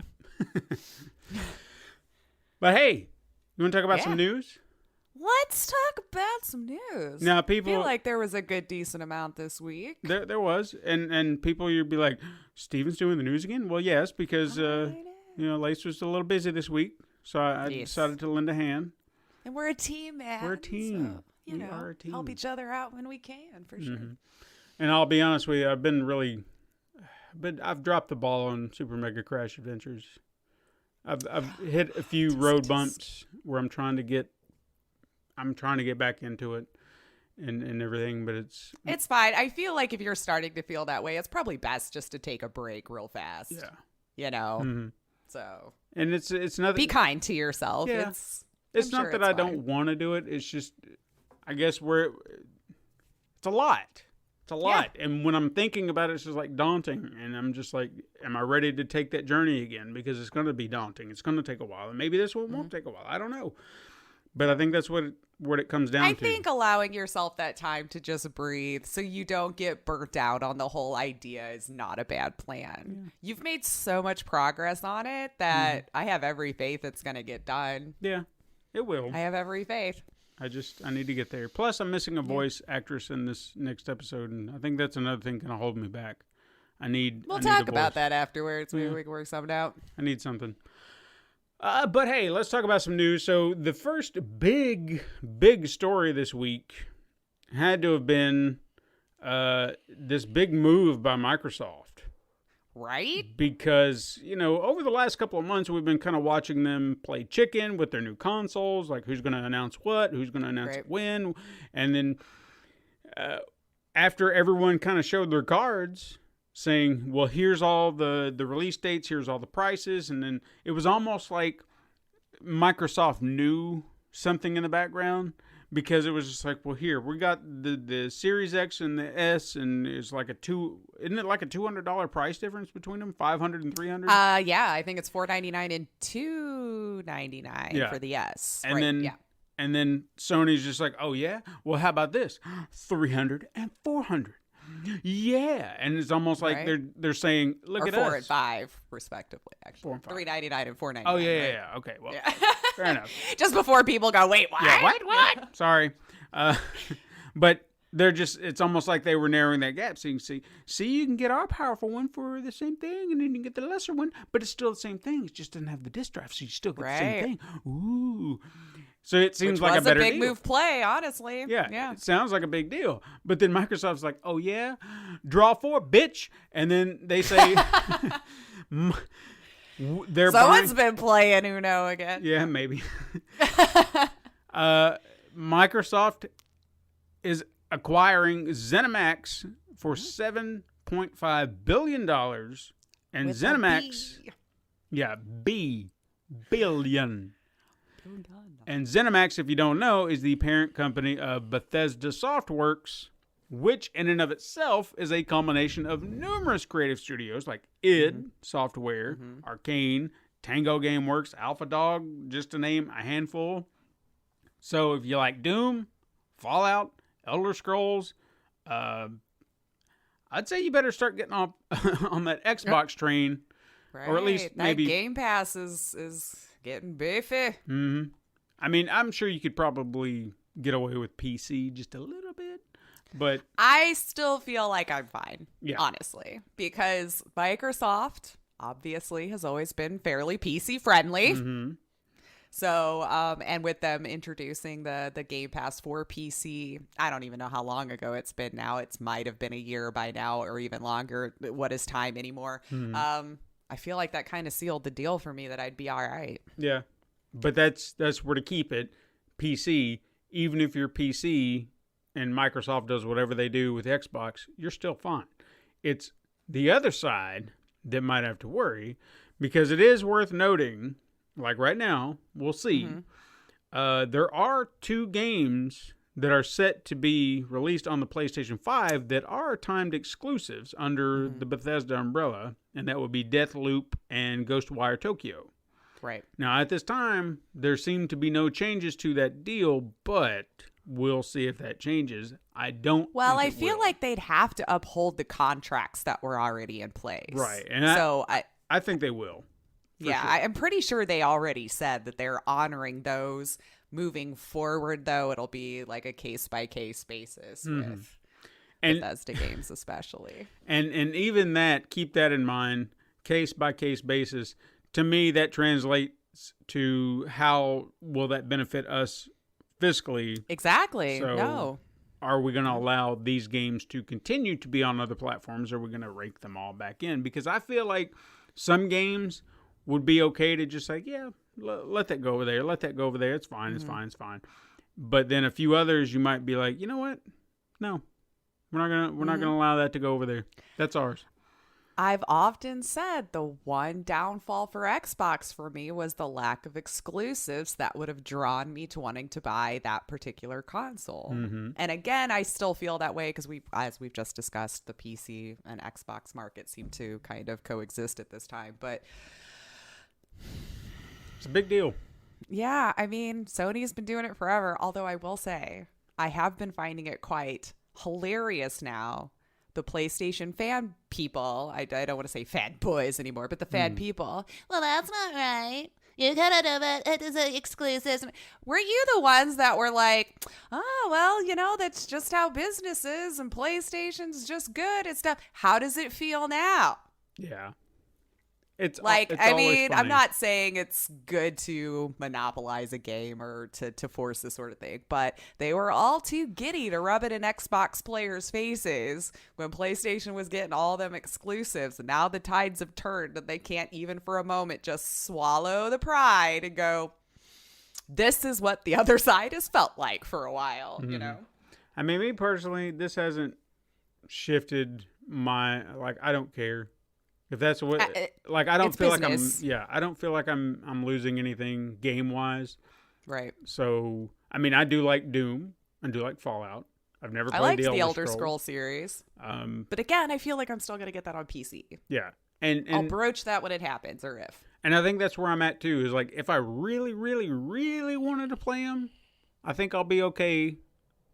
But hey, you want to talk about some news?
Let's talk about some news.
Now,
I
people
feel like there was a good decent amount this week.
There was, and people you'd be like, Steven's doing the news again? Well, yes, because you know, Lace was a little busy this week, so I decided to lend a hand.
And we're a team, man.
We're a team.
So, you
are a team.
Help each other out when we can, for sure.
And I'll be honest with you, I've dropped the ball on Super Mega Crash Adventures. I've hit a few road bumps where I'm trying to get back into it and everything, but it's
fine. I feel like if you're starting to feel that way, it's probably best just to take a break real fast.
Yeah.
You know? So.
And it's nothing.
Be kind to yourself.
Yeah. It's not that I don't want to do it. It's just, I guess it's a lot. It's a lot. Yeah. And when I'm thinking about it, it's just like daunting. And I'm just like, am I ready to take that journey again? Because it's going to be daunting. It's going to take a while. And maybe this one won't take a while. I don't know. But I think that's what it comes down to. I
think allowing yourself that time to just breathe so you don't get burnt out on the whole idea is not a bad plan. Yeah. You've made so much progress on it that I have every faith it's going to get done.
Yeah, it will.
I have every faith.
I need to get there. Plus, I'm missing a voice actress in this next episode, and I think that's another thing going to hold me back. We'll
talk about that afterwards. Maybe we can work something out.
I need something. But hey, let's talk about some news. So the first big story this week had to have been this big move by Microsoft.
Right?
Because, you know, over the last couple of months, we've been kind of watching them play chicken with their new consoles, like who's going to announce what, who's going to announce when. And then after everyone kind of showed their cards, saying, well, here's all the release dates, here's all the prices, and then it was almost like Microsoft knew something in the background, because it was just like, well, here, we got the Series X and the S, and it's like isn't it like a $200 price difference between them, $500 and $300?
Yeah, I think it's $499 and $299 for the S.
And then Sony's just like, oh yeah, well, how about this, $300 and $400? Yeah, and it's almost like they're saying, look at us.
4 and 5, respectively. Actually, $399 and $499.
Oh yeah. Okay, well, fair enough.
Just before people go, wait, what?
Yeah, what? Sorry, but they're just—it's almost like they were narrowing that gap. So you can see, you can get our powerful one for the same thing, and then you can get the lesser one, but it's still the same thing. It just doesn't have the disk drive, so you still get the same thing. Ooh. So it seems like a better deal.
Which was a big move play, honestly.
Yeah. It sounds like a big deal. But then Microsoft's like, oh, yeah? Draw 4, bitch. And then they say...
Someone's been playing Uno again.
Yeah, maybe. Microsoft is acquiring ZeniMax for $7.5 billion. And
with
ZeniMax... Yeah, billion. And ZeniMax, if you don't know, is the parent company of Bethesda Softworks, which in and of itself is a combination of numerous creative studios like id Software, Arcane, Tango Gameworks, Alpha Dog, just to name a handful. So if you like Doom, Fallout, Elder Scrolls, I'd say you better start getting on that Xbox train, or at least maybe
that Game Pass is getting beefy.
I mean, I'm sure you could probably get away with PC just a little bit. But
I still feel like I'm fine,
Yeah.
honestly, because Microsoft obviously has always been fairly PC friendly.
mhm.
So, and with them introducing the Game Pass for PC, I don't even know how long ago it's been now. It might have been a year by now or even longer. What is time anymore? I feel like that kind of sealed the deal for me that I'd be all right.
Yeah. But that's where to keep it. PC, even if you're PC and Microsoft does whatever they do with Xbox, you're still fine. It's the other side that might have to worry, because it is worth noting, like right now, we'll see, there are 2 games that are set to be released on the PlayStation 5 that are timed exclusives under the Bethesda umbrella, and that would be Deathloop and Ghostwire Tokyo.
Right.
Now, at this time, there seem to be no changes to that deal, but we'll see if that changes. I don't
Well,
think
I
it
feel
will.
like they'd have to uphold the contracts that were already in place.
Right. And
So
I think they will.
yeah,
sure.
I'm pretty sure they already said that they're honoring those. Moving forward, though, it'll be like a case-by-case basis with
And-
Bethesda games especially.
And even that, keep that in mind, case-by-case basis. To me, that translates to how will that benefit us fiscally.
Exactly.
So-
No.
Are we going to allow these games to continue to be on other platforms, or are we going to rake them all back in? Because I feel like some games would be okay to just like, yeah, let that go over there. Let that go over there. It's fine. It's fine. It's fine. But then a few others, you might be like, you know what? No, we're not gonna allow that to go over there. That's ours.
I've often said the one downfall for Xbox for me was the lack of exclusives that would have drawn me to wanting to buy that particular console. And again, I still feel that way because as we've just discussed, the PC and Xbox market seem to kind of coexist at this time. But
It's a big deal.
yeah, I mean, Sony's been doing it forever. Although I will say, I have been finding it quite hilarious now. The PlayStation fan people, I don't want to say fanboys anymore, but the fan people. Well, that's not right. You gotta do it. It is an exclusive. Were you the ones that were like, oh, well, that's just how business is and PlayStation's just good and stuff. How does it feel now?
Yeah. It's
Like,
it's
I
always
mean,
funny.
I'm not saying it's good to monopolize a game or to force this sort of thing, but they were all too giddy to rub it in Xbox players' faces when PlayStation was getting all them exclusives. And now the tides have turned and they can't even for a moment just swallow the pride and go, this is what the other side has felt like for a while,
I mean, me personally, this hasn't shifted my I don't care. If that's what I don't
it's
feel
business.
like I don't feel like I'm losing anything game wise.
Right.
So I mean, I do like Doom. I do like Fallout. I've never
I
played
liked the
Elder
Elder
Scrolls.
Scrolls series.
Um,
But again, I feel like I'm still going to get that on PC.
yeah, and
I'll broach that when it happens or if.
and I think that's where I'm at too. Is like if I really, really, really wanted to play them, I think I'll be okay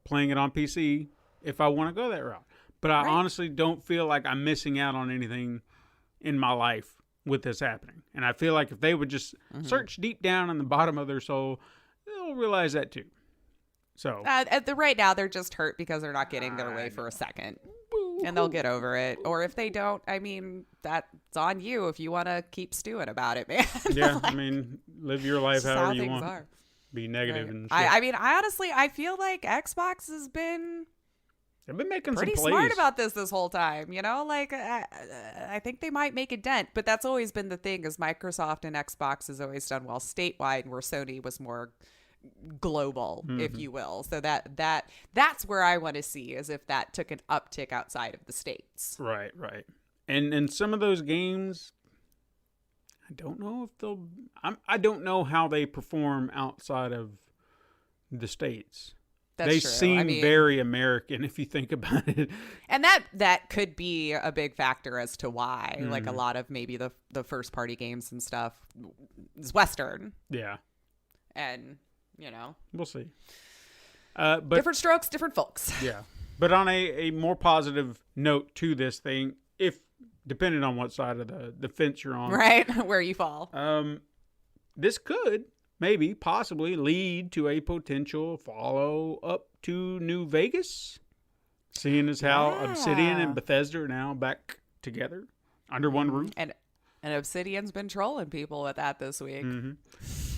playing it on PC if I want to go that route. But I honestly don't feel like I'm missing out on anything in my life with this happening. And I feel like if they would just search deep down in the bottom of their soul, they'll realize that too. So
Right now, they're just hurt because they're not getting their way for a second. And they'll get over it. Or if they don't, I mean, that's on you if you want to keep stewing about it, man.
yeah, I mean, live your life
That's
however
how
you
things
want.
are.
Be negative and shit.
I mean, I honestly, I feel like Xbox has been
They've been making
pretty
some
smart
plays.
about this whole time, like I think they might make a dent, but that's always been the thing is Microsoft and Xbox has always done well statewide, where Sony was more global, if you will. So that's where I want to see is if that took an uptick outside of the States.
Right. And some of those games, I don't know if they'll. I don't know how they perform outside of the States.
That's
they
true.
seem
I mean,
very American if you think about it.
and that could be a big factor as to why like a lot of maybe the first party games and stuff is Western,
Yeah,
and
we'll see. But
different strokes, different folks.
yeah, but on a more positive note to this thing, if depending on what side of the fence you're on,
Right. Where you fall.
this could maybe possibly lead to a potential follow up to New Vegas. Seeing as how
Yeah.
Obsidian and Bethesda are now back together under one roof.
And Obsidian's been trolling people with that this week.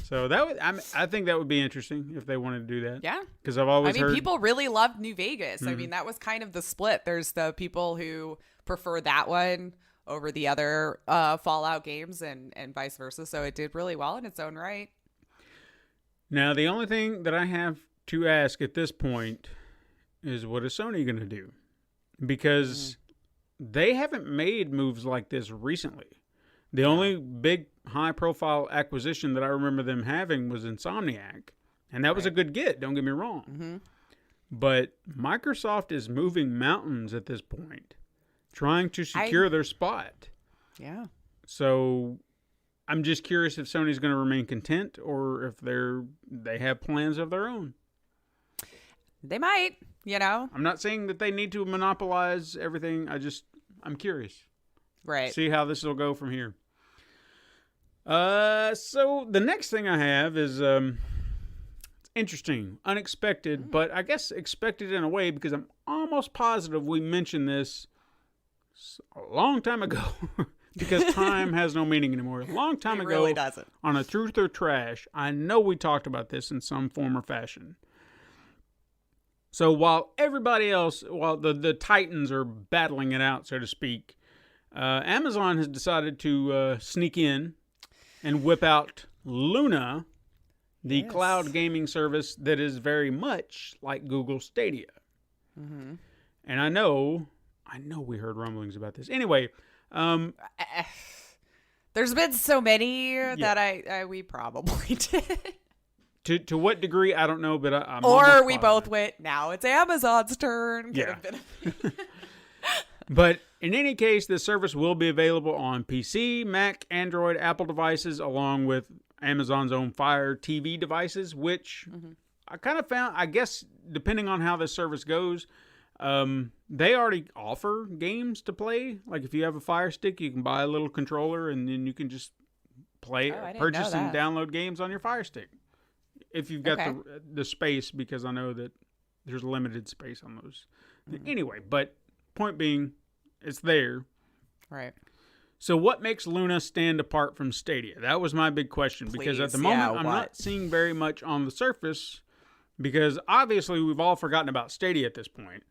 So that would, I think that would be interesting if they wanted to do that.
Yeah.
Because I've always heard
people really loved New Vegas. I mean, that was kind of the split. There's the people who prefer that one over the other Fallout games and vice versa. So it did really well in its own right.
Now, the only thing that I have to ask at this point is what is Sony going to do? Because they haven't made moves like this recently. The only big high-profile acquisition that I remember them having was Insomniac. And that was a good get, don't get me wrong. But Microsoft is moving mountains at this point, trying to secure their spot.
Yeah.
So I'm just curious if Sony's going to remain content or if they have plans of their own.
They might,
I'm not saying that they need to monopolize everything. I'm curious.
Right.
See how this will go from here. So the next thing I have is it's interesting, unexpected, but I guess expected in a way because I'm almost positive we mentioned this a long time ago because time has no meaning anymore. A long time ago,
really doesn't.
On a Truth or Trash, I know we talked about this in some form or fashion. So while everybody else, while the Titans are battling it out, so to speak, Amazon has decided to sneak in and whip out Luna, the cloud gaming service that is very much like Google Stadia. And I know we heard rumblings about this. Anyway,
there's been so many that we probably did.
To what degree, I don't know, but I'm
or
almost
we
positive.
both went, now it's Amazon's turn. Could have been
But in any case, this service will be available on PC, Mac, Android, Apple devices, along with Amazon's own Fire TV devices, which I kind of found, I guess, depending on how this service goes, they already offer games to play. Like if you have a Fire Stick, you can buy a little controller and then you can just play, purchase and download games on your Fire Stick. If you've got the space, because I know that there's limited space on those. Anyway, but point being, it's there.
Right.
So what makes Luna stand apart from Stadia? That was my big question. Because at the moment, I'm not seeing very much on the surface. Because obviously, we've all forgotten about Stadia at this point.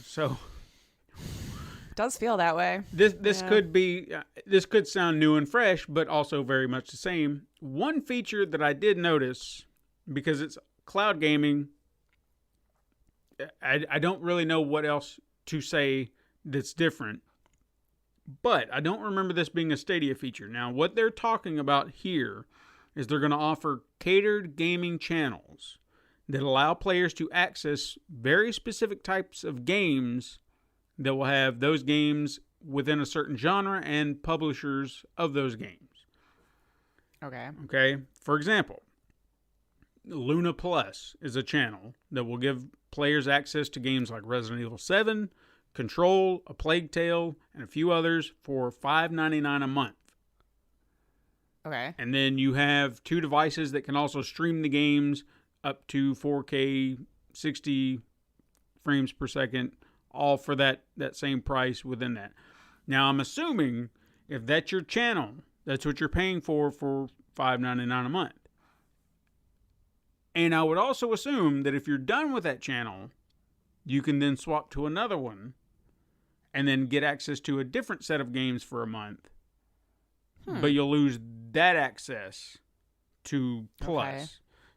So
It does feel that way.
This could be this could sound new and fresh, but also very much the same. One feature that I did notice, because it's cloud gaming, I don't really know what else to say that's different, but I don't remember this being a Stadia feature. Now, what they're talking about here is they're going to offer catered gaming channels that allow players to access very specific types of games that will have those games within a certain genre and publishers of those games. Okay. For example, Luna Plus is a channel that will give players access to games like Resident Evil 7, Control, A Plague Tale, and a few others for $5.99 a month.
Okay.
And then you have 2 devices that can also stream the games up to 4K, 60 frames per second, all for that same price within that. Now, I'm assuming if that's your channel, that's what you're paying for $5.99 a month. And I would also assume that if you're done with that channel, you can then swap to another one and then get access to a different set of games for a month. But you'll lose that access to Plus.
Okay.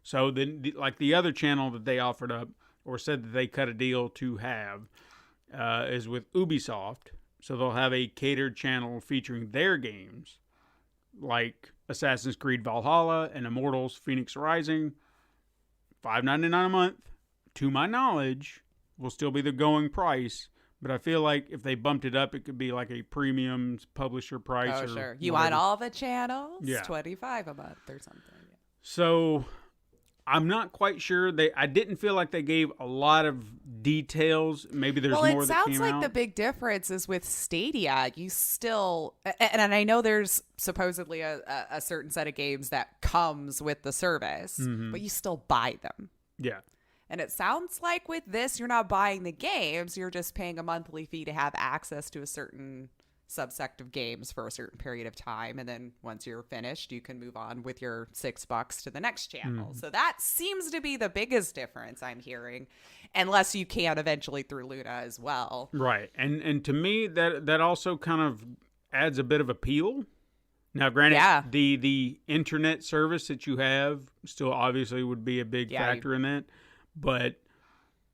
So then, like the other channel that they offered up or said that they cut a deal to have is with Ubisoft. So they'll have a catered channel featuring their games like Assassin's Creed Valhalla and Immortals Phoenix Rising. $5.99 a month, to my knowledge, will still be the going price. But I feel like if they bumped it up, it could be like a premium publisher price.
Oh,
or
sure. You
whatever.
want all the channels?
Yeah.
$25 a month or something.
So I'm not quite sure. I didn't feel like they gave a lot of details. Maybe there's more that came out.
Well, it sounds like the big difference is with Stadia. You still, and I know there's supposedly a certain set of games that comes with the service, but you still buy them.
Yeah.
And it sounds like with this, you're not buying the games. You're just paying a monthly fee to have access to a certain subsect of games for a certain period of time. And then once you're finished, you can move on with your $6 to the next channel. So that seems to be the biggest difference I'm hearing, unless you can eventually through Luna as well.
Right. And to me, that also kind of adds a bit of appeal. Now, granted, the internet service that you have still obviously would be a big factor in that, but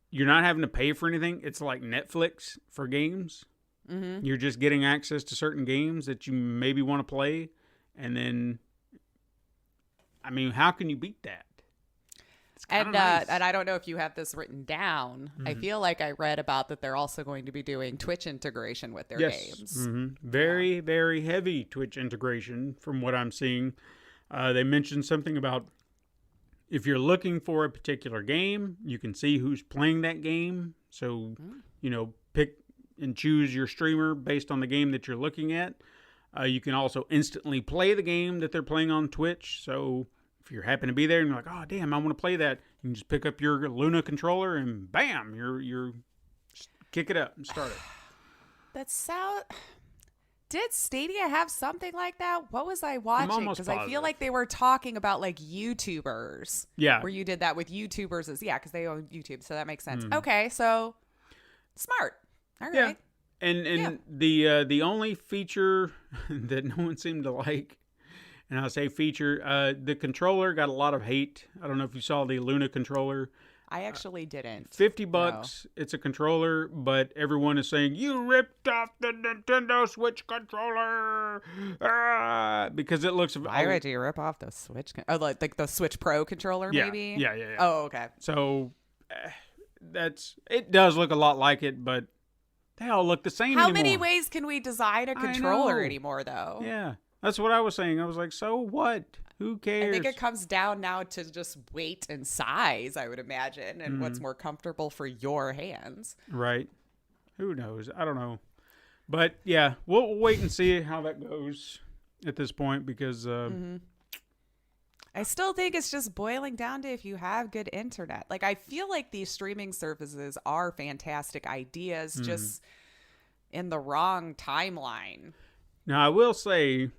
you're not having to pay for anything. It's like Netflix for games. Mm-hmm. You're just getting access to certain games that you maybe want to play, and then, I mean, how can you beat that?
And
nice.
And I don't know if you have this written down. I feel like I read about that they're also going to be doing Twitch integration with their games.
Mm-hmm. Very, very heavy Twitch integration from what I'm seeing. They mentioned something about if you're looking for a particular game, you can see who's playing that game. So, pick and choose your streamer based on the game that you're looking at. You can also instantly play the game that they're playing on Twitch. So if you happen to be there and you're like, oh, damn, I want to play that, you can just pick up your Luna controller and bam, you're kick it up and start it.
Did Stadia have something like that? What was I watching? Because I feel like they were talking about like YouTubers.
Yeah.
Where you did that with YouTubers. Because they own YouTube. So that makes sense. Okay, so smart. All right.
Yeah. And the only feature that no one seemed to like, and I'll say feature, the controller got a lot of hate. I don't know if you saw the Luna controller.
I actually didn't.
$50. No. It's a controller, but everyone is saying, you ripped off the Nintendo Switch controller. Because it looks...
Why would you rip off the Switch? Like the Switch Pro controller, maybe?
Yeah.
Oh, okay.
So, it does look a lot like it, but they all look the same
How
anymore.
many ways can we design a controller anymore, though?
Yeah. That's what I was saying. I was like, so what? Who cares?
I think it comes down now to just weight and size, I would imagine, and what's more comfortable for your hands.
Right. Who knows? I don't know. But, yeah, we'll wait and see how that goes at this point because...
I still think it's just boiling down to if you have good internet. Like, I feel like these streaming services are fantastic ideas, just in the wrong timeline.
Now, I will say...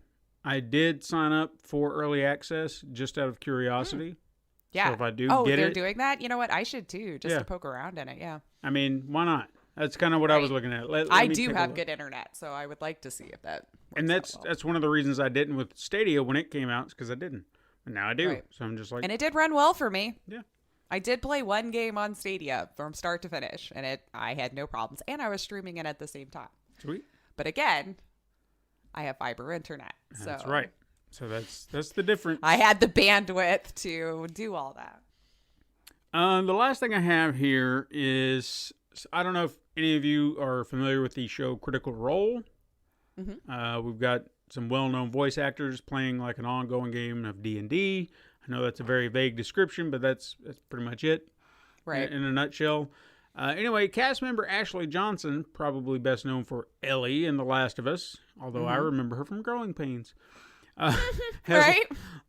I did sign up for early access just out of curiosity.
Yeah.
So if I do
get it.
Oh,
they're doing that? You know what? I should too, just to poke around in it. Yeah.
I mean, why not? That's kind of what I was looking at.
I do have good internet, so I would like to see if that works
And that's one of the reasons I didn't with Stadia when it came out, is because I didn't. And now I do. Right. So I'm just like...
And it did run well for me.
Yeah.
I did play one game on Stadia from start to finish, and I had no problems. And I was streaming it at the same time.
Sweet.
But again, I have fiber internet.
That's right. So that's the difference.
I had the bandwidth to do all that.
The last thing I have here is, I don't know if any of you are familiar with the show Critical Role. We've got some well-known voice actors playing like an ongoing game of D&D. I know that's a very vague description, but that's pretty much it.
Right.
In a nutshell. Anyway, cast member Ashley Johnson, probably best known for Ellie in The Last of Us, although I remember her from Growing Pains, has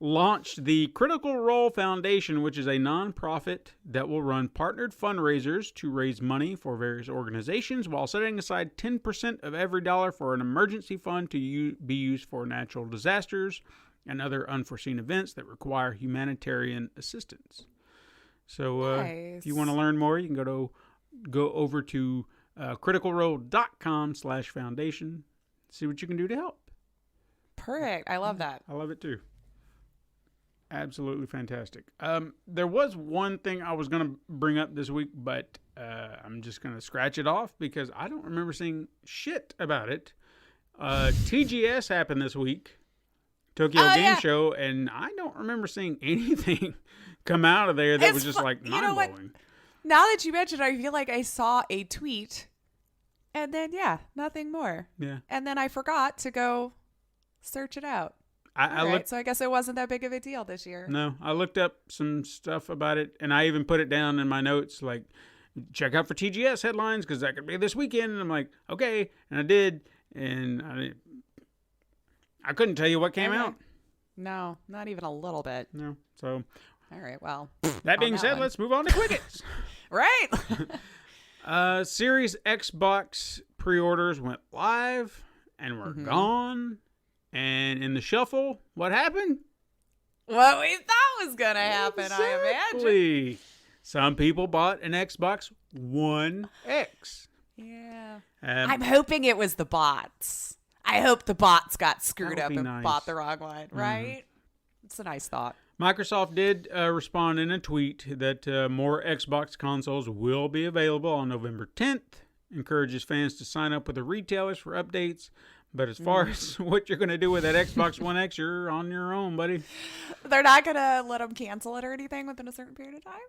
launched the Critical Role Foundation, which is a nonprofit that will run partnered fundraisers to raise money for various organizations while setting aside 10% of every dollar for an emergency fund to be used for natural disasters and other unforeseen events that require humanitarian assistance. So if you want to learn more, you can go over to criticalrole.com/foundation, see what you can do to help.
Perfect. I love that.
I love it too. Absolutely fantastic. There was one thing I was going to bring up this week, but I'm just going to scratch it off because I don't remember seeing shit about it. TGS happened this week, Tokyo Game Show, and I don't remember seeing anything come out of there that was just like mind-blowing.
Now that you mentioned it, I feel like I saw a tweet and then, nothing more.
Yeah.
And then I forgot to go search it out. So I guess it wasn't that big of a deal this year.
No, I looked up some stuff about it, and I even put it down in my notes, like, check out for TGS headlines, because that could be this weekend. And I'm like, okay. And I did, and I couldn't tell you what came out.
No, not even a little bit.
No. So
All right, well.
That being said, let's move on to Quickets.
Right.
Series Xbox pre-orders went live and were gone. And in the shuffle, what happened?
What we thought was going to happen, I imagine.
Exactly. Some people bought an Xbox One X.
Yeah. I'm hoping it was the bots. I hope the bots got screwed up and bought the wrong one, right? It's a nice thought.
Microsoft did respond in a tweet that more Xbox consoles will be available on November 10th. Encourages fans to sign up with the retailers for updates. But as far as what you're going to do with that Xbox One X, you're on your own, buddy.
They're not going to let them cancel it or anything within a certain period of time?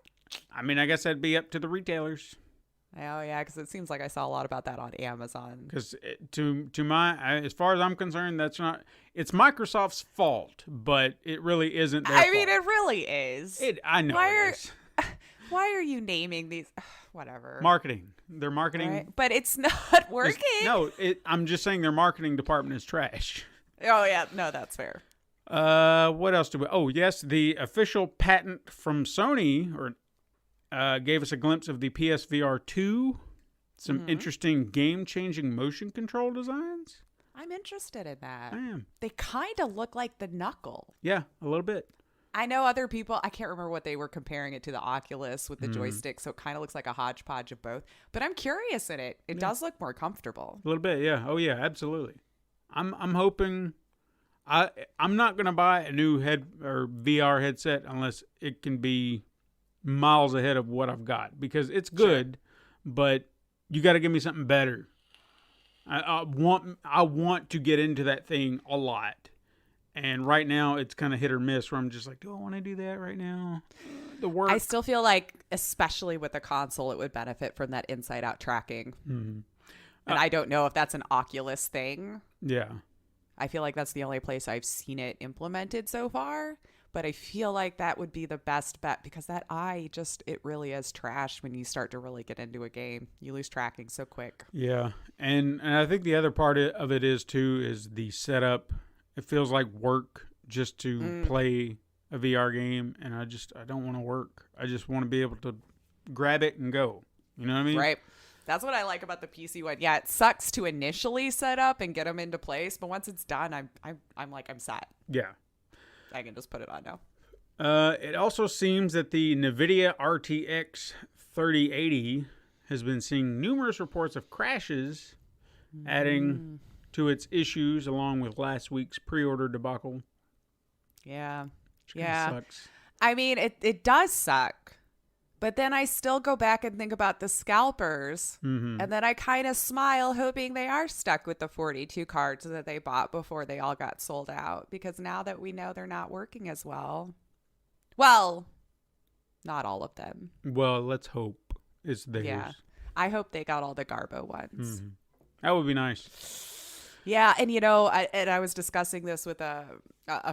I mean, I guess that'd be up to the retailers.
Oh, yeah, because it seems like I saw a lot about that on Amazon.
Because as far as I'm concerned, it's Microsoft's fault, but it really isn't their fault.
I mean, it really is.
I know it is.
Why are you naming these? Whatever.
Marketing. Their marketing.
Right? But it's not working.
I'm just saying their marketing department is trash.
Oh, yeah. No, that's fair.
What else do we... Oh, yes. The official patent from Sony gave us a glimpse of the PSVR 2. Some interesting game-changing motion control designs.
I'm interested in that.
I am.
They kind of look like the Knuckle.
Yeah, a little bit.
I know other people, I can't remember what they were comparing it to, the Oculus with the joystick, so it kind of looks like a hodgepodge of both. But I'm curious in it. It does look more comfortable.
A little bit, yeah. Oh, yeah, absolutely. I'm hoping... I'm not going to buy a new VR headset unless it can be miles ahead of what I've got. Because it's good, but you got to give me something better. I want to get into that thing a lot. And right now, it's kind of hit or miss where I'm just like, do I want to do that right now? The work.
I still feel like, especially with the console, it would benefit from that inside-out tracking. And I don't know if that's an Oculus thing.
Yeah.
I feel like that's the only place I've seen it implemented so far. But I feel like that would be the best bet because that eye it really is trash when you start to really get into a game. You lose tracking so quick.
Yeah. And I think the other part of it is the setup. It feels like work just to play a VR game, and I don't want to work. I just want to be able to grab it and go. You know what I mean?
Right. That's what I like about the PC one. Yeah, it sucks to initially set up and get them into place, but once it's done, I'm set.
Yeah.
I can just put it on now.
It also seems that the NVIDIA RTX 3080 has been seeing numerous reports of crashes, adding to its issues along with last week's pre-order debacle.
Yeah.
Which sucks.
I mean, it does suck. But then I still go back and think about the scalpers. And then I kind of smile hoping they are stuck with the 42 cards that they bought before they all got sold out. Because now that we know they're not working as well. Well, not all of them.
Well, let's hope it's theirs.
Yeah. I hope they got all the Garbo ones.
That would be nice.
Yeah, and I was discussing this with a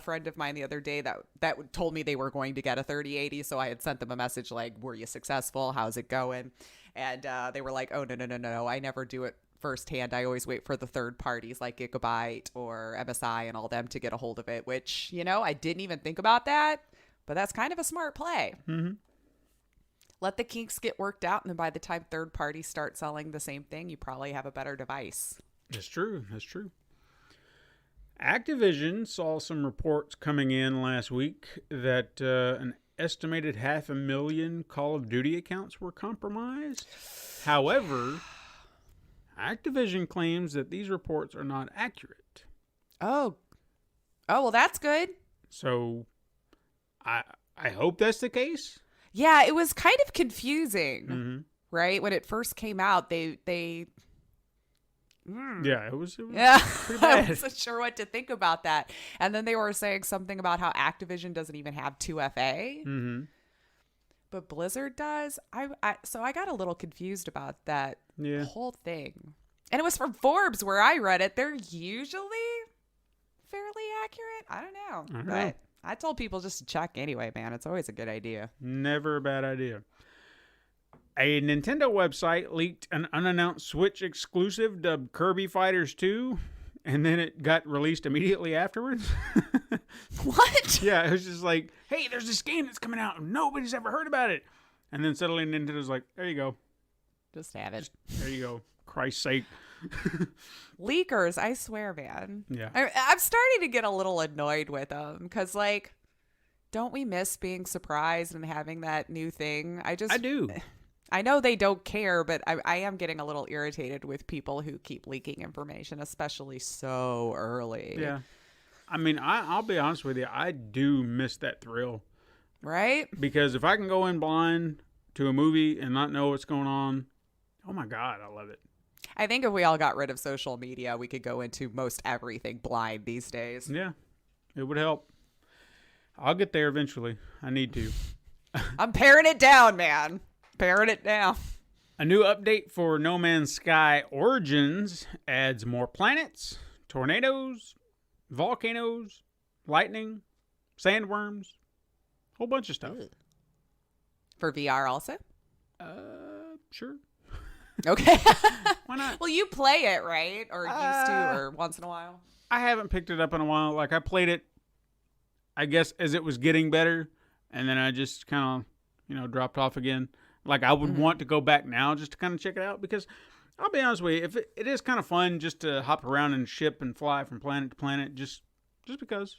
friend of mine the other day that told me they were going to get a 3080, so I had sent them a message like, were you successful? How's it going? And they were like, oh, no, I never do it firsthand. I always wait for the third parties like Gigabyte or MSI and all them to get a hold of it, which, I didn't even think about that, but that's kind of a smart play. Let the kinks get worked out, and then by the time third parties start selling the same thing, you probably have a better device.
That's true. Activision saw some reports coming in last week that an estimated 500,000 Call of Duty accounts were compromised. However, Activision claims that these reports are not accurate.
Oh, well, that's good.
So, I hope that's the case.
Yeah, it was kind of confusing, right? When it first came out, they
yeah, it was pretty bad.
I wasn't sure what to think about that. And then they were saying something about how Activision doesn't even have 2FA, but Blizzard does. So I got a little confused about that whole thing. And it was from Forbes where I read it. They're usually fairly accurate. I don't know. But I told people just to check anyway, man. It's always a good idea.
Never a bad idea. A Nintendo website leaked an unannounced Switch exclusive dubbed Kirby Fighters 2, and then it got released immediately afterwards.
What? What?
Yeah, it was just like, hey, there's this game that's coming out and nobody's ever heard about it. And then suddenly Nintendo's like, there you go.
Just have it.
There you go. Christ's sake.
Leakers, I swear, man.
Yeah.
I'm starting to get a little annoyed with them because, like, don't we miss being surprised and having that new thing?
I do.
I know they don't care, but I am getting a little irritated with people who keep leaking information, especially so early.
Yeah. I mean, I'll be honest with you. I do miss that thrill.
Right?
Because if I can go in blind to a movie and not know what's going on, oh my God, I love it.
I think if we all got rid of social media, we could go into most everything blind these days.
Yeah, it would help. I'll get there eventually. I need to.
I'm paring it down, man. Paring it down.
A new update for No Man's Sky Origins adds more planets, tornadoes, volcanoes, lightning, sandworms, whole bunch of stuff.
For VR also?
Sure.
Okay.
Why not?
Well, you play it, right? Or used to, or once in a while?
I haven't picked it up in a while. Like, I played it, I guess, as it was getting better, and then I just kind of, dropped off again. Like, I would want to go back now just to kind of check it out, because I'll be honest with you, if it is kind of fun just to hop around and ship and fly from planet to planet, just because,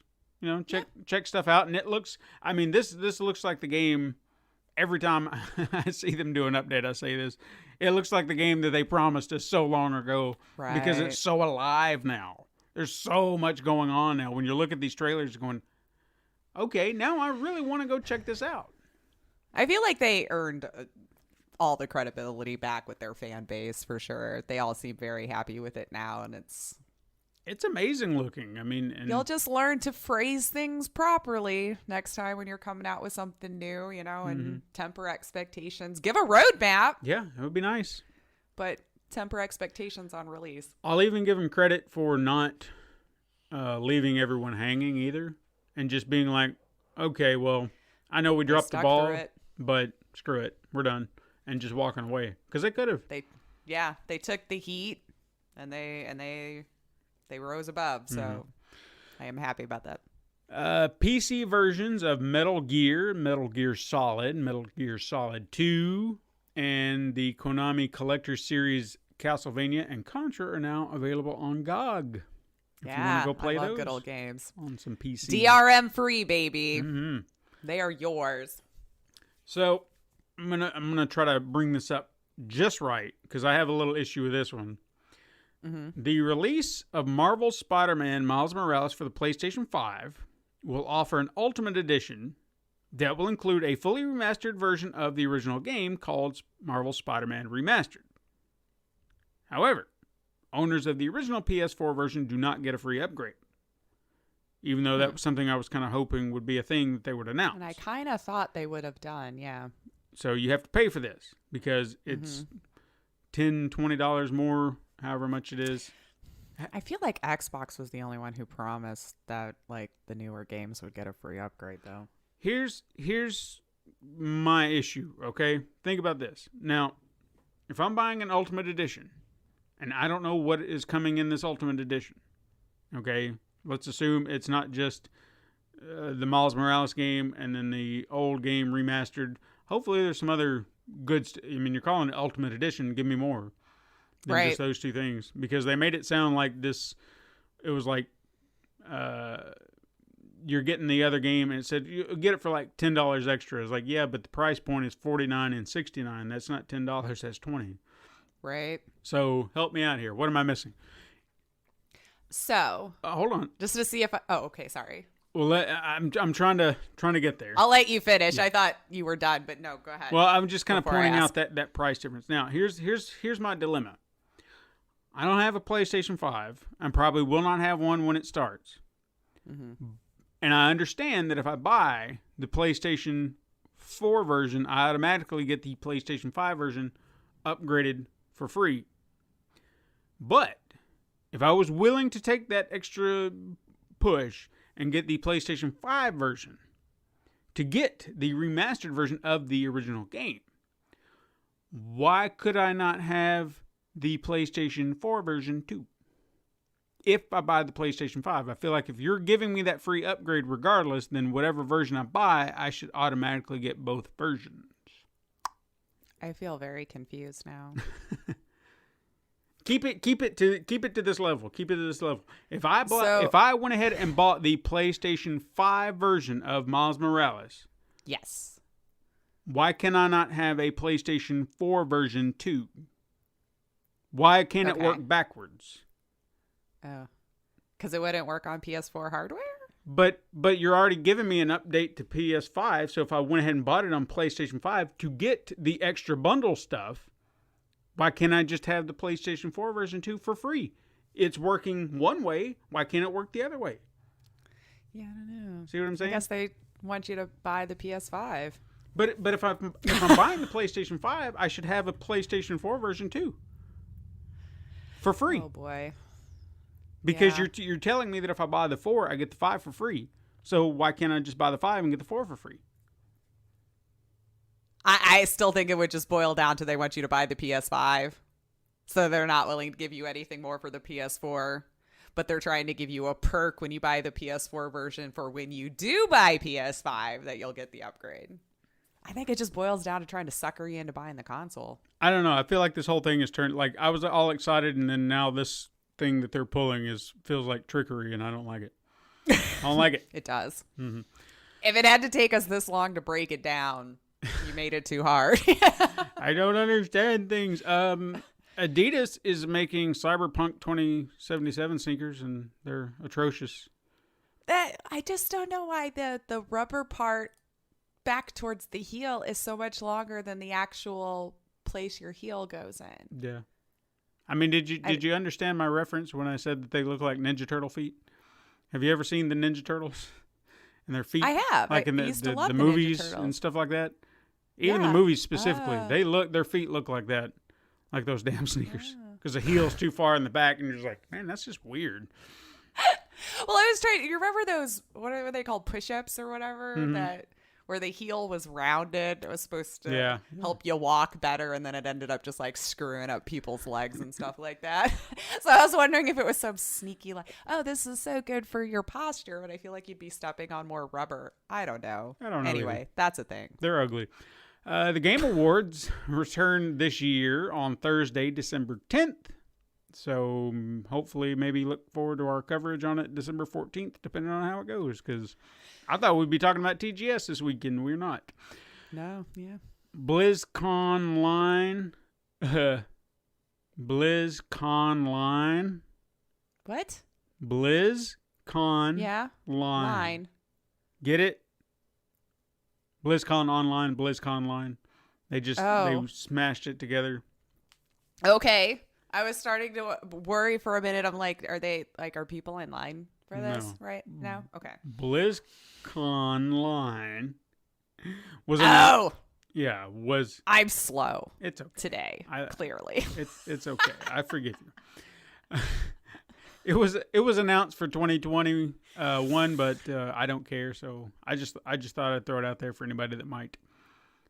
check stuff out. And it looks, I mean, this looks like the game. Every time I see them do an update, I say this. It looks like the game that they promised us so long ago,
right?
Because it's so alive now. There's so much going on now. When you look at these trailers, you're going, okay, now I really want to go check this out.
I feel like they earned all the credibility back with their fan base, for sure. They all seem very happy with it now, and it's
amazing looking. I mean, and
you'll just learn to phrase things properly next time when you're coming out with something new, and temper expectations. Give a roadmap.
Yeah, it would be nice.
But temper expectations on release.
I'll even give them credit for not leaving everyone hanging either, and just being like, okay, well, I know we dropped the ball, but screw it, we're done, and just walking away, because they could have.
They took the heat, and they rose above, so I am happy about that.
PC versions of Metal Gear Solid, Metal Gear Solid 2, and the Konami Collector Series Castlevania and Contra are now available on GOG. If you want to go play
I love
those
good old games.
on some PC.
DRM free, baby. They are yours.
So I'm gonna try to bring this up just right, because I have a little issue with this one. The release of Marvel Spider-Man Miles Morales for the PlayStation 5 will offer an Ultimate Edition that will include a fully remastered version of the original game called Marvel Spider-Man Remastered. However, owners of the original PS4 version do not get a free upgrade, even though that was something I was kind of hoping would be a thing that they would announce.
And I kind of thought they would have done, yeah.
So you have to pay for this, because it's $10, $20 more, however much it is.
I feel like Xbox was the only one who promised that, like, the newer games would get a free upgrade, though.
Here's my issue, okay? Think about this. Now, if I'm buying an Ultimate Edition, and I don't know what is coming in this Ultimate Edition, okay? Let's assume it's not just the Miles Morales game and then the old game remastered. Hopefully there's some other good you're calling it Ultimate Edition. Give me more than just those two things. Because they made it sound like this, it was like you're getting the other game and it said you get it for like $10 extra. It's like, yeah, but the price point is $49 and $69. That's not $10, that's $20.
Right.
So help me out here. What am I missing?
So
hold on,
just to see if okay, sorry.
Well, I'm trying to get there.
I'll let you finish. Yeah. I thought you were done, but no, go ahead.
Well, I'm just kind of pointing out that price difference. Now, here's my dilemma. I don't have a PlayStation 5. I probably will not have one when it starts. And I understand that if I buy the PlayStation 4 version, I automatically get the PlayStation 5 version upgraded for free. But if I was willing to take that extra push and get the PlayStation 5 version to get the remastered version of the original game, why could I not have the PlayStation 4 version too? if I buy the PlayStation 5. I feel like if you're giving me that free upgrade regardless, then whatever version I buy, I should automatically get both versions.
I feel very confused now.
Keep it to this level. Keep it to this level. If I went ahead and bought the PlayStation 5 version of Miles Morales,
Yes.
why can I not have a PlayStation 4 version too? Why can't it work backwards?
Oh. Because it wouldn't work on PS4 hardware?
But you're already giving me an update to PS5, so if I went ahead and bought it on PlayStation 5 to get the extra bundle stuff, why can't I just have the PlayStation 4 version 2 for free? It's working one way. Why can't it work the other way?
Yeah, I don't know.
See what I'm saying?
I guess they want you to buy the PS5.
But if I'm buying the PlayStation 5, I should have a PlayStation 4 version 2 for free.
Oh, boy.
Because
Yeah.
you're telling me that if I buy the 4, I get the 5 for free. So why can't I just buy the 5 and get the 4 for free?
I still think it would just boil down to they want you to buy the PS5. So they're not willing to give you anything more for the PS4. But they're trying to give you a perk when you buy the PS4 version for when you do buy PS5 that you'll get the upgrade. I think it just boils down to trying to sucker you into buying the console.
I don't know. I feel like this whole thing is turned, like, I was all excited, and then now this thing that they're pulling feels like trickery, and I don't like it. I don't like it.
It does.
Mm-hmm.
If it had to take us this long to break it down, you made it too hard.
I don't understand things. Adidas is making Cyberpunk 2077 sneakers, and they're atrocious.
I just don't know why the rubber part back towards the heel is so much longer than the actual place your heel goes in.
Yeah. I mean, did you understand my reference when I said that they look like Ninja Turtle feet? Have you ever seen the Ninja Turtles and their feet?
I have.
Like in
I used to love
the
the Ninja
movies
Turtles.
and stuff like that. Even
Yeah.
the movies specifically,
Oh.
their feet look like that, like those damn sneakers. Because the heel's too far in the back, and you're just like, man, that's just weird.
Well, I was trying. You remember those? What are they called? Push-ups or whatever? That where the heel was rounded. It was supposed to help you walk better, and then it ended up just like screwing up people's legs and stuff like that. So I was wondering if it was some sneaky like, oh, this is so good for your posture, but I feel like you'd be stepping on more rubber. I don't know. Anyway,
either.
that's a thing.
They're ugly. The Game Awards return this year on Thursday, December 10th. So hopefully maybe look forward to our coverage on it December 14th, depending on how it goes. Because I thought we'd be talking about TGS this weekend. We're not.
No, yeah.
BlizzCon Line.
What?
BlizzCon
Yeah.
Line. Get it? BlizzCon Online, BlizzCon Line. They smashed it together.
Okay. I was starting to worry for a minute. I'm like, are people in line for this?
No.
Right? No? Okay.
BlizzCon Line was
I'm slow
it's okay.
today, clearly.
It's okay. I forgive you. It was announced for 2021, but I don't care. So I just thought I'd throw it out there for anybody that might.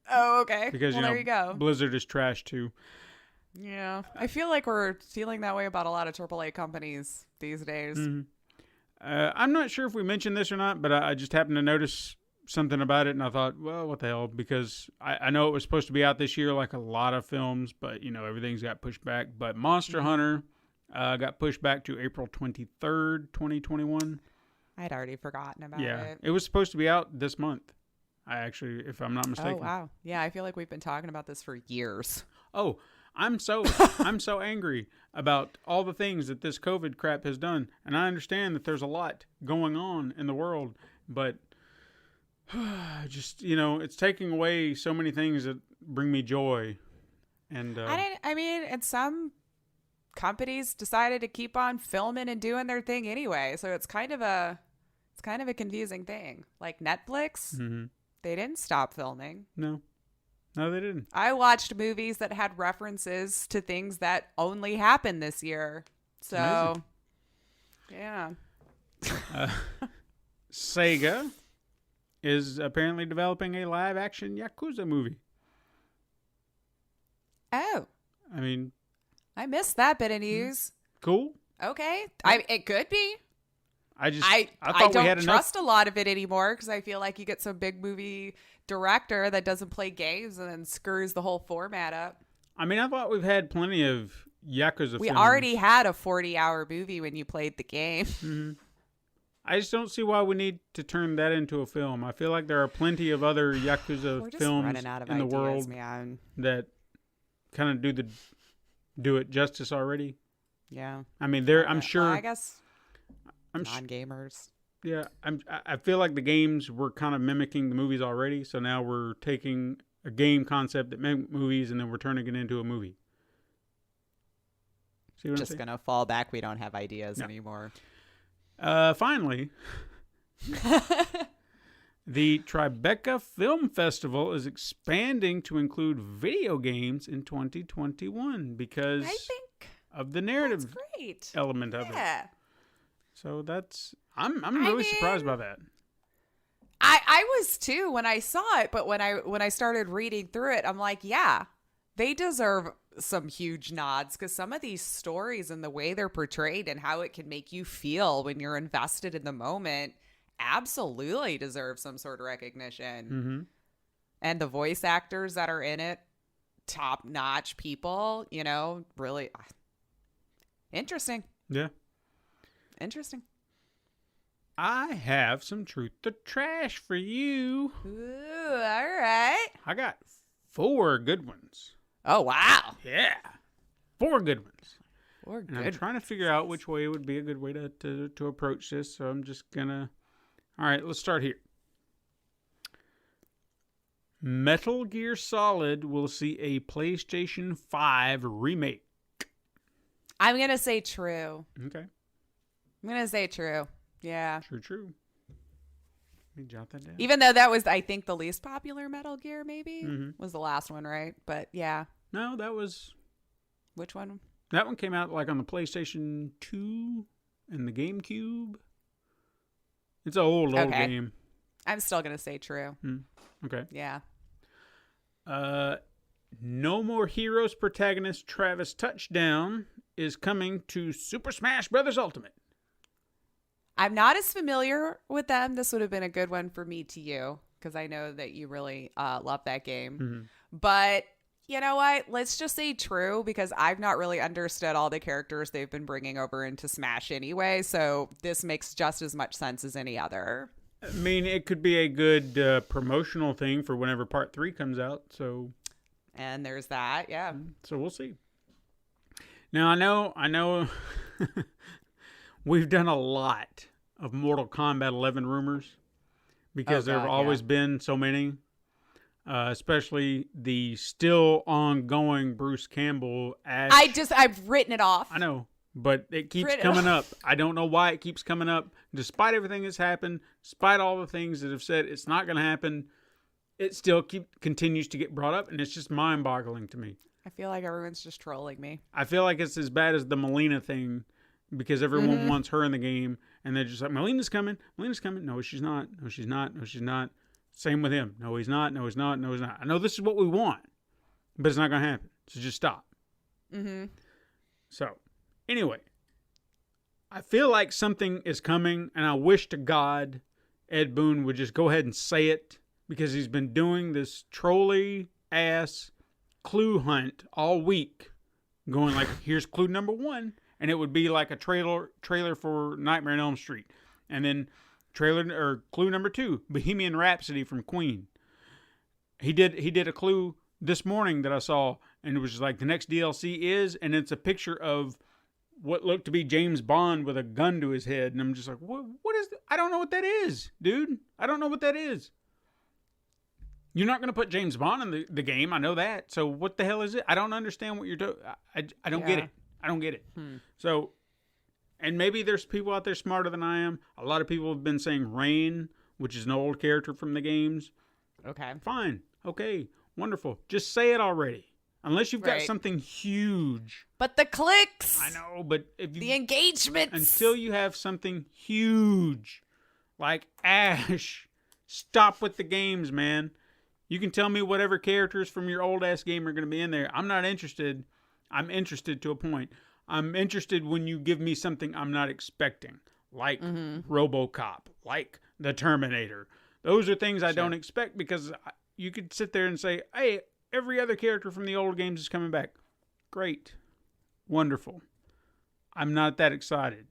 Oh, okay.
Because
there you go.
Blizzard is trash too.
Yeah. I feel like we're feeling that way about a lot of AAA companies these days.
Mm-hmm. I'm not sure if we mentioned this or not, but I just happened to notice something about it, and I thought, well, what the hell? Because I know it was supposed to be out this year, like a lot of films, but everything's got pushed back. But Monster Hunter got pushed back to April 23rd, 2021.
I'd already forgotten about it.
It was supposed to be out this month. If I'm not mistaken.
Oh, wow. Yeah, I feel like we've been talking about this for years.
Oh, I'm so angry about all the things that this COVID crap has done. And I understand that there's a lot going on in the world, but just, it's taking away so many things that bring me joy. And
and some companies decided to keep on filming and doing their thing anyway. So it's kind of a confusing thing. Like Netflix, they didn't stop filming.
No, they didn't.
I watched movies that had references to things that only happened this year. So, yeah.
Sega is apparently developing a live-action Yakuza movie.
Oh.
I mean,
I missed that bit of news.
cool.
Okay. It could be.
I
don't
thought we had
trust a lot of it anymore because I feel like you get some big movie director that doesn't play games and then screws the whole format up.
I mean, I thought we've had plenty of Yakuza
We
films.
already had a 40-hour movie when you played the game.
Mm-hmm. I just don't see why we need to turn that into a film. I feel like there are plenty of other Yakuza
We're just
films
running out of
in the
ideas,
world
man.
that kind of do it justice already.
Yeah.
I mean, I'm sure.
Well, I guess
I'm
non-gamers.
Yeah, I feel like the games were kind of mimicking the movies already. So now we're taking a game concept that mimic movies and then we're turning it into a movie. See what
Just
I'm saying?
gonna fall back. We don't have ideas anymore.
Finally, the Tribeca Film Festival is expanding to include video games in 2021 because
I think
of the narrative
that's great.
element of it.
Yeah.
So I'm really surprised by that.
I was too when I saw it, but when I started reading through it, I'm like, yeah, they deserve some huge nods because some of these stories and the way they're portrayed and how it can make you feel when you're invested in the moment absolutely deserve some sort of recognition.
Mm-hmm.
And the voice actors that are in it, top-notch people, really interesting.
Yeah.
Interesting.
I have some truth to trash for you.
Ooh, all right.
I got 4 good ones.
Oh, wow.
Yeah. 4 good ones.
We're
And I'm
good.
trying to figure out which way would be a good way to approach this. So I'm just going to... All right, let's start here. Metal Gear Solid will see a PlayStation 5 remake.
I'm going to say true.
Okay.
I'm going to say true. Yeah.
True. Let me jot that down.
Even though that was, I think, the least popular Metal Gear, maybe,
Mm-hmm.
was the last one, right? But yeah.
No, that was...
Which one?
That one came out like on the PlayStation 2 and the GameCube. It's an old game.
I'm still going to say true.
Okay.
Yeah.
No More Heroes protagonist Travis Touchdown is coming to Super Smash Bros. Ultimate.
I'm not as familiar with them. This would have been a good one for me to you because I know that you really love that game.
Mm-hmm.
But you know what? Let's just say true because I've not really understood all the characters they've been bringing over into Smash anyway. So this makes just as much sense as any other.
I mean, it could be a good promotional thing for whenever Part 3 comes out.
And there's that. Yeah.
So we'll see. Now, I know we've done a lot of Mortal Kombat 11 rumors because there have always been so many. Especially the still ongoing Bruce Campbell Ash.
I've written it off.
I know, but it keeps coming up. I don't know why it keeps coming up. Despite everything that's happened, despite all the things that have said it's not going to happen, it still continues to get brought up, and it's just mind-boggling to me.
I feel like everyone's just trolling me.
I feel like it's as bad as the Melina thing because everyone wants her in the game, and they're just like, Melina's coming. No, she's not. No, she's not. No, she's not. Same with him. No, he's not. No, he's not. No, he's not. I know this is what we want, but it's not going to happen. So just stop.
Mm-hmm.
So, anyway, I feel like something is coming, and I wish to God Ed Boon would just go ahead and say it because he's been doing this trolley-ass clue hunt all week, going like, here's clue number 1, and it would be like a trailer for Nightmare on Elm Street, and then clue number 2, Bohemian Rhapsody from Queen. He did a clue this morning that I saw, and it was just like the next DLC is, and it's a picture of what looked to be James Bond with a gun to his head, and I'm just like, what is that? I don't know what that is, dude. I don't know what that is. You're not going to put James Bond in the game, I know that. So what the hell is it? I don't understand what you're doing. I don't get it. I don't get it. So. And maybe there's people out there smarter than I am. A lot of people have been saying Rain, which is an old character from the games.
Okay.
Fine. Okay. Wonderful. Just say it already. Unless you've got
Right.
something huge.
But the clicks.
I know, but if you,
The engagements.
until you have something huge, like Ash, stop with the games, man. You can tell me whatever characters from your old-ass game are going to be in there. I'm not interested. I'm interested to a point. I'm interested when you give me something I'm not expecting, like RoboCop, like The Terminator. Those are things I don't expect, because you could sit there and say, hey, every other character from the old games is coming back. Great. Wonderful. I'm not that excited.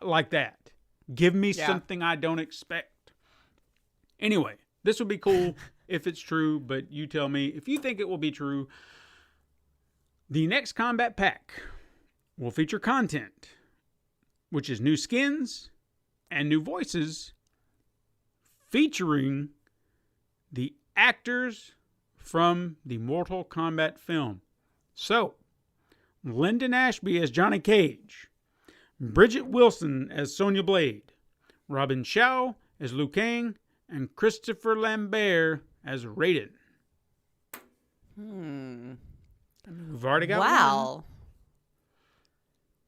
Like that. Give me something I don't expect. Anyway, this would be cool if it's true, but you tell me if you think it will be true. The next combat pack will feature content, which is new skins and new voices featuring the actors from the Mortal Kombat film. So, Lyndon Ashby as Johnny Cage, Bridget Wilson as Sonya Blade, Robin Shaw as Liu Kang, and Christopher Lambert as Raiden. We've already got one.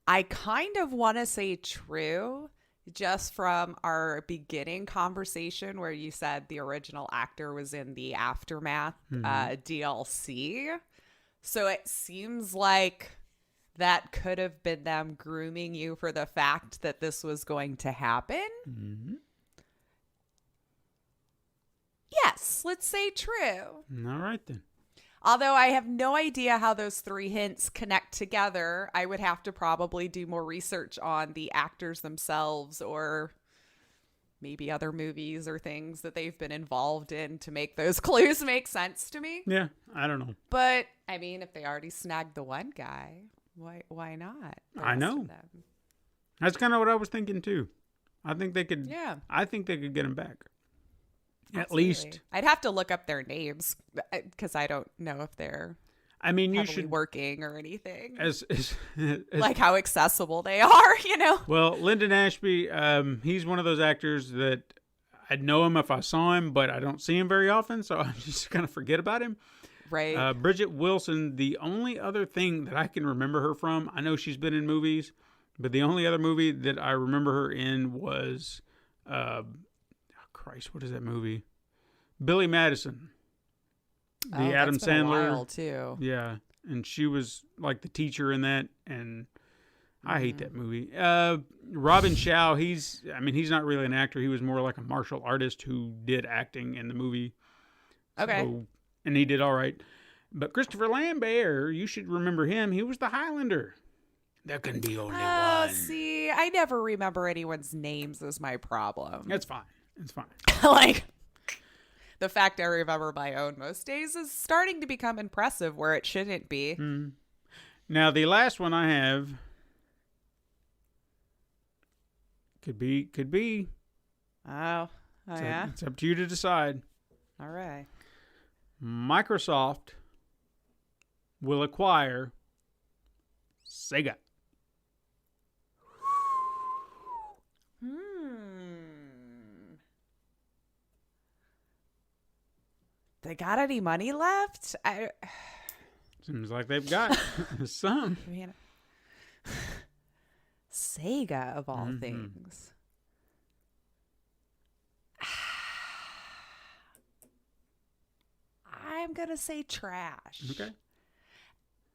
I kind of want to say true, just from our beginning conversation where you said the original actor was in the Aftermath DLC. So it seems like that could have been them grooming you for the fact that this was going to happen. Yes, let's say true.
All right, then.
Although I have no idea how those three hints connect together, I would have to probably do more research on the actors themselves, or maybe other movies or things that they've been involved in to make those clues make sense to me.
Yeah, I don't know.
But, I mean, if they already snagged the one guy, why not?
I know. That's kind of what I was thinking, too. I think they could. Yeah. I think they could get him back. At least.
I'd have to look up their names because I don't know if they're
you should
working or anything.
As
like how accessible they are, you know?
Well, Lyndon Ashby, he's one of those actors that I'd know him if I saw him, but I don't see him very often, so I just kind of forget about him.
Right.
Bridget Wilson, the only other thing that I can remember her from, I know she's been in movies, but the only other movie that I remember her in was... Christ, what is that movie? Billy Madison. The Adam Sandler.
Been a while too.
Yeah, and she was like the teacher in that, and I hate that movie. Robin Shaw, he's not really an actor. He was more like a martial artist who did acting in the movie.
Okay.
So, and he did all right. But Christopher Lambert, you should remember him. He was the Highlander. There can be only one.
See, I never remember anyone's names is my problem.
That's fine. It's fine.
Like, the fact I remember my own most days is starting to become impressive where it shouldn't be.
Now, the last one I have could be.
Oh, yeah?
It's up to you to decide.
All right.
Microsoft will acquire Sega.
They got any money left?
Seems like they've got some.
Sega, of all things. I'm going to say trash.
Okay.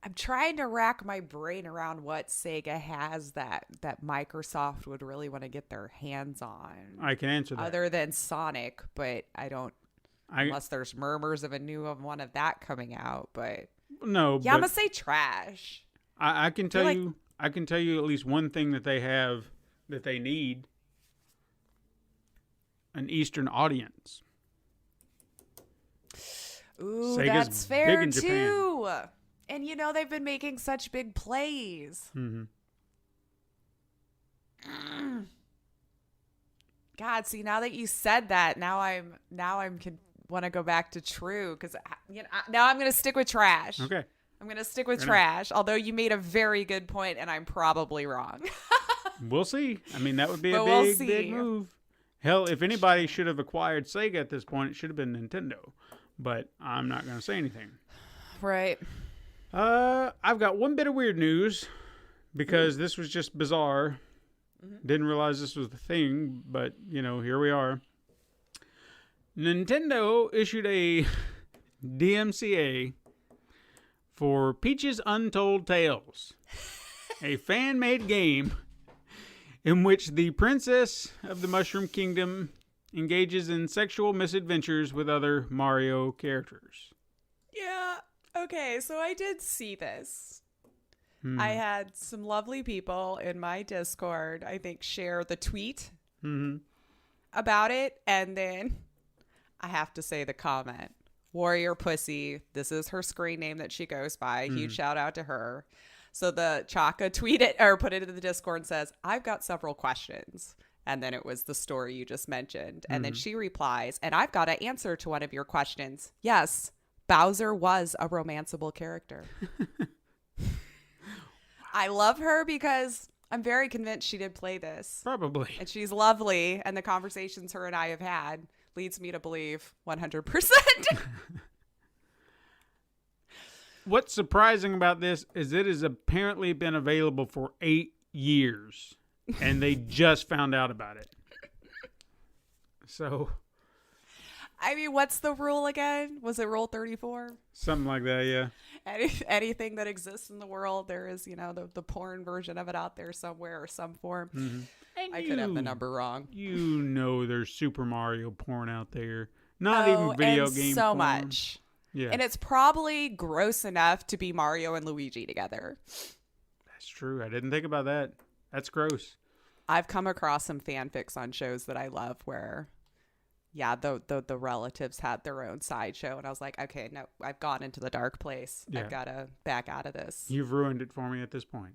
I'm trying to rack my brain around what Sega has that Microsoft would really want to get their hands on.
I can answer that.
Other than Sonic, but I don't. Unless there's murmurs of a new one of that coming out, but
no.
Yeah, I'm gonna say trash.
I can tell you. I can tell you at least one thing that they have that they need: an Eastern audience.
Ooh,
Sega's
that's fair
big in Japan.
too. And you know they've been making such big plays. God, see, now that you said that, now I'm want to go back to true because now I'm going to stick with trash.
Okay.
I'm going to stick with trash, although you made a very good point and I'm probably wrong.
We'll see. I mean, that would be
But
big move. Hell, if anybody should have acquired Sega at this point, it should have been Nintendo. But I'm not going to say anything.
Right.
I've got one bit of weird news because this was just bizarre. Didn't realize this was the thing, but, here we are. Nintendo issued a DMCA for Peach's Untold Tales. a fan-made game in which the princess of the Mushroom Kingdom engages in sexual misadventures with other Mario characters.
Yeah. Okay, so I did see this. I had some lovely people in my Discord, I think, share the tweet about it. And then I have to say the comment. Warrior Pussy. This is her screen name that she goes by. Huge shout out to her. So the Chaka tweeted or put it in the Discord and says, I've got several questions. And then it was the story you just mentioned. And then she replies, and I've got an answer to one of your questions. Yes, Bowser was a romanceable character. I love her because I'm very convinced she did play this.
Probably.
And she's lovely. And the conversations her and I have had leads me to believe 100%.
What's surprising about this is it has apparently been available for 8 years. And they just found out about it. So.
I mean, what's the rule again? Was it Rule 34?
Something like that, yeah.
Anything that exists in the world, there is, the porn version of it out there somewhere or some form.
And
I could have the number wrong.
You know there's Super Mario porn out there. Not even video
and
game
so
porn.
much.
Yeah.
And it's probably gross enough to be Mario and Luigi together.
That's true. I didn't think about that. That's gross.
I've come across some fanfics on shows that I love where, yeah, the relatives had their own sideshow. And I was like, okay, no, I've gone into the dark place.
Yeah.
I've got to back out of this.
You've ruined it for me at this point.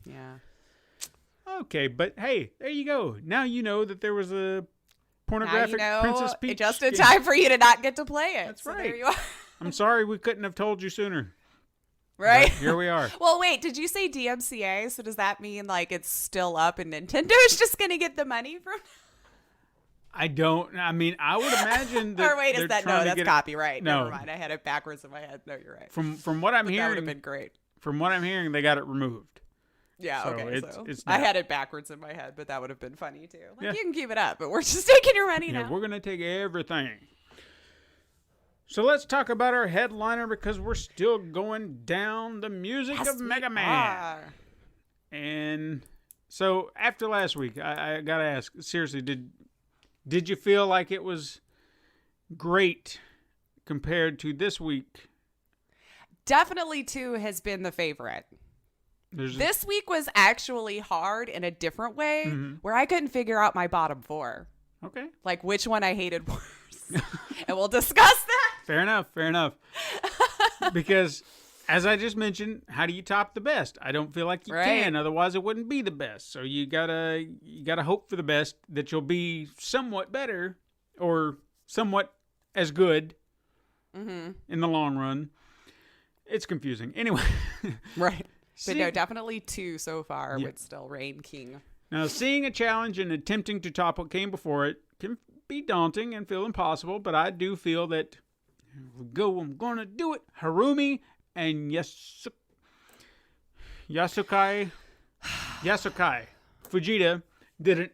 Yeah.
Okay, but hey, there you go. Now you know that there was a pornographic Princess Peach
just in
game.
time for you to not get to play it.
That's
so
right.
There you are.
I'm sorry we couldn't have told you sooner.
Right?
But here we are.
Well, wait, did you say DMCA? So does that mean like it's still up and Nintendo's just going to get the money from
I mean, I would imagine that
or wait, is that no, that's copyright.
No.
Never mind. I had it backwards in my head. No, you're right.
From what I'm
That would
hearing,
have been great.
From what I'm hearing, they got it removed.
Yeah,
So
okay.
it's
I
not-
had it backwards in my head, but that would have been funny too. Like,
Yeah.
you can keep it up, but we're just taking your money
Yeah,
now.
we're going to take everything. So let's talk about our headliner because we're still going down the music
Yes,
of
we
Mega Man.
are.
And so after last week, I got to ask, seriously, did you feel like it was great compared to this week?
Definitely 2 has been the favorite. This week was actually hard in a different way where I couldn't figure out my bottom 4.
Okay.
Like which one I hated worse. And we'll discuss that.
Fair enough. Because as I just mentioned, how do you top the best? I don't feel like you
Right.
can, otherwise it wouldn't be the best. So you gotta hope for the best, that you'll be somewhat better or somewhat as good in the long run. It's confusing. Anyway.
Right. But no,
See-
definitely 2 so far
Yeah.
would still reign king.
Now, seeing a challenge and attempting to top what came before it can be daunting and feel impossible, but I do feel that I'm going to do it. Harumi and Yasukai Fujita did an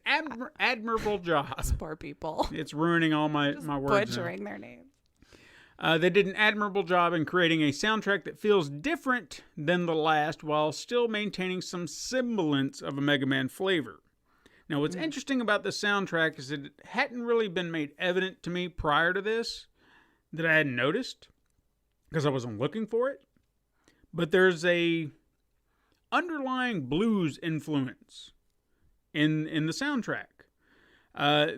admirable job.
Poor people.
It's ruining all my words now.
Butchering their name.
They did an admirable job in creating a soundtrack that feels different than the last while still maintaining some semblance of a Mega Man flavor. Now, what's interesting about the soundtrack is that it hadn't really been made evident to me prior to this, that I hadn't noticed, because I wasn't looking for it. But there's a underlying blues influence in the soundtrack.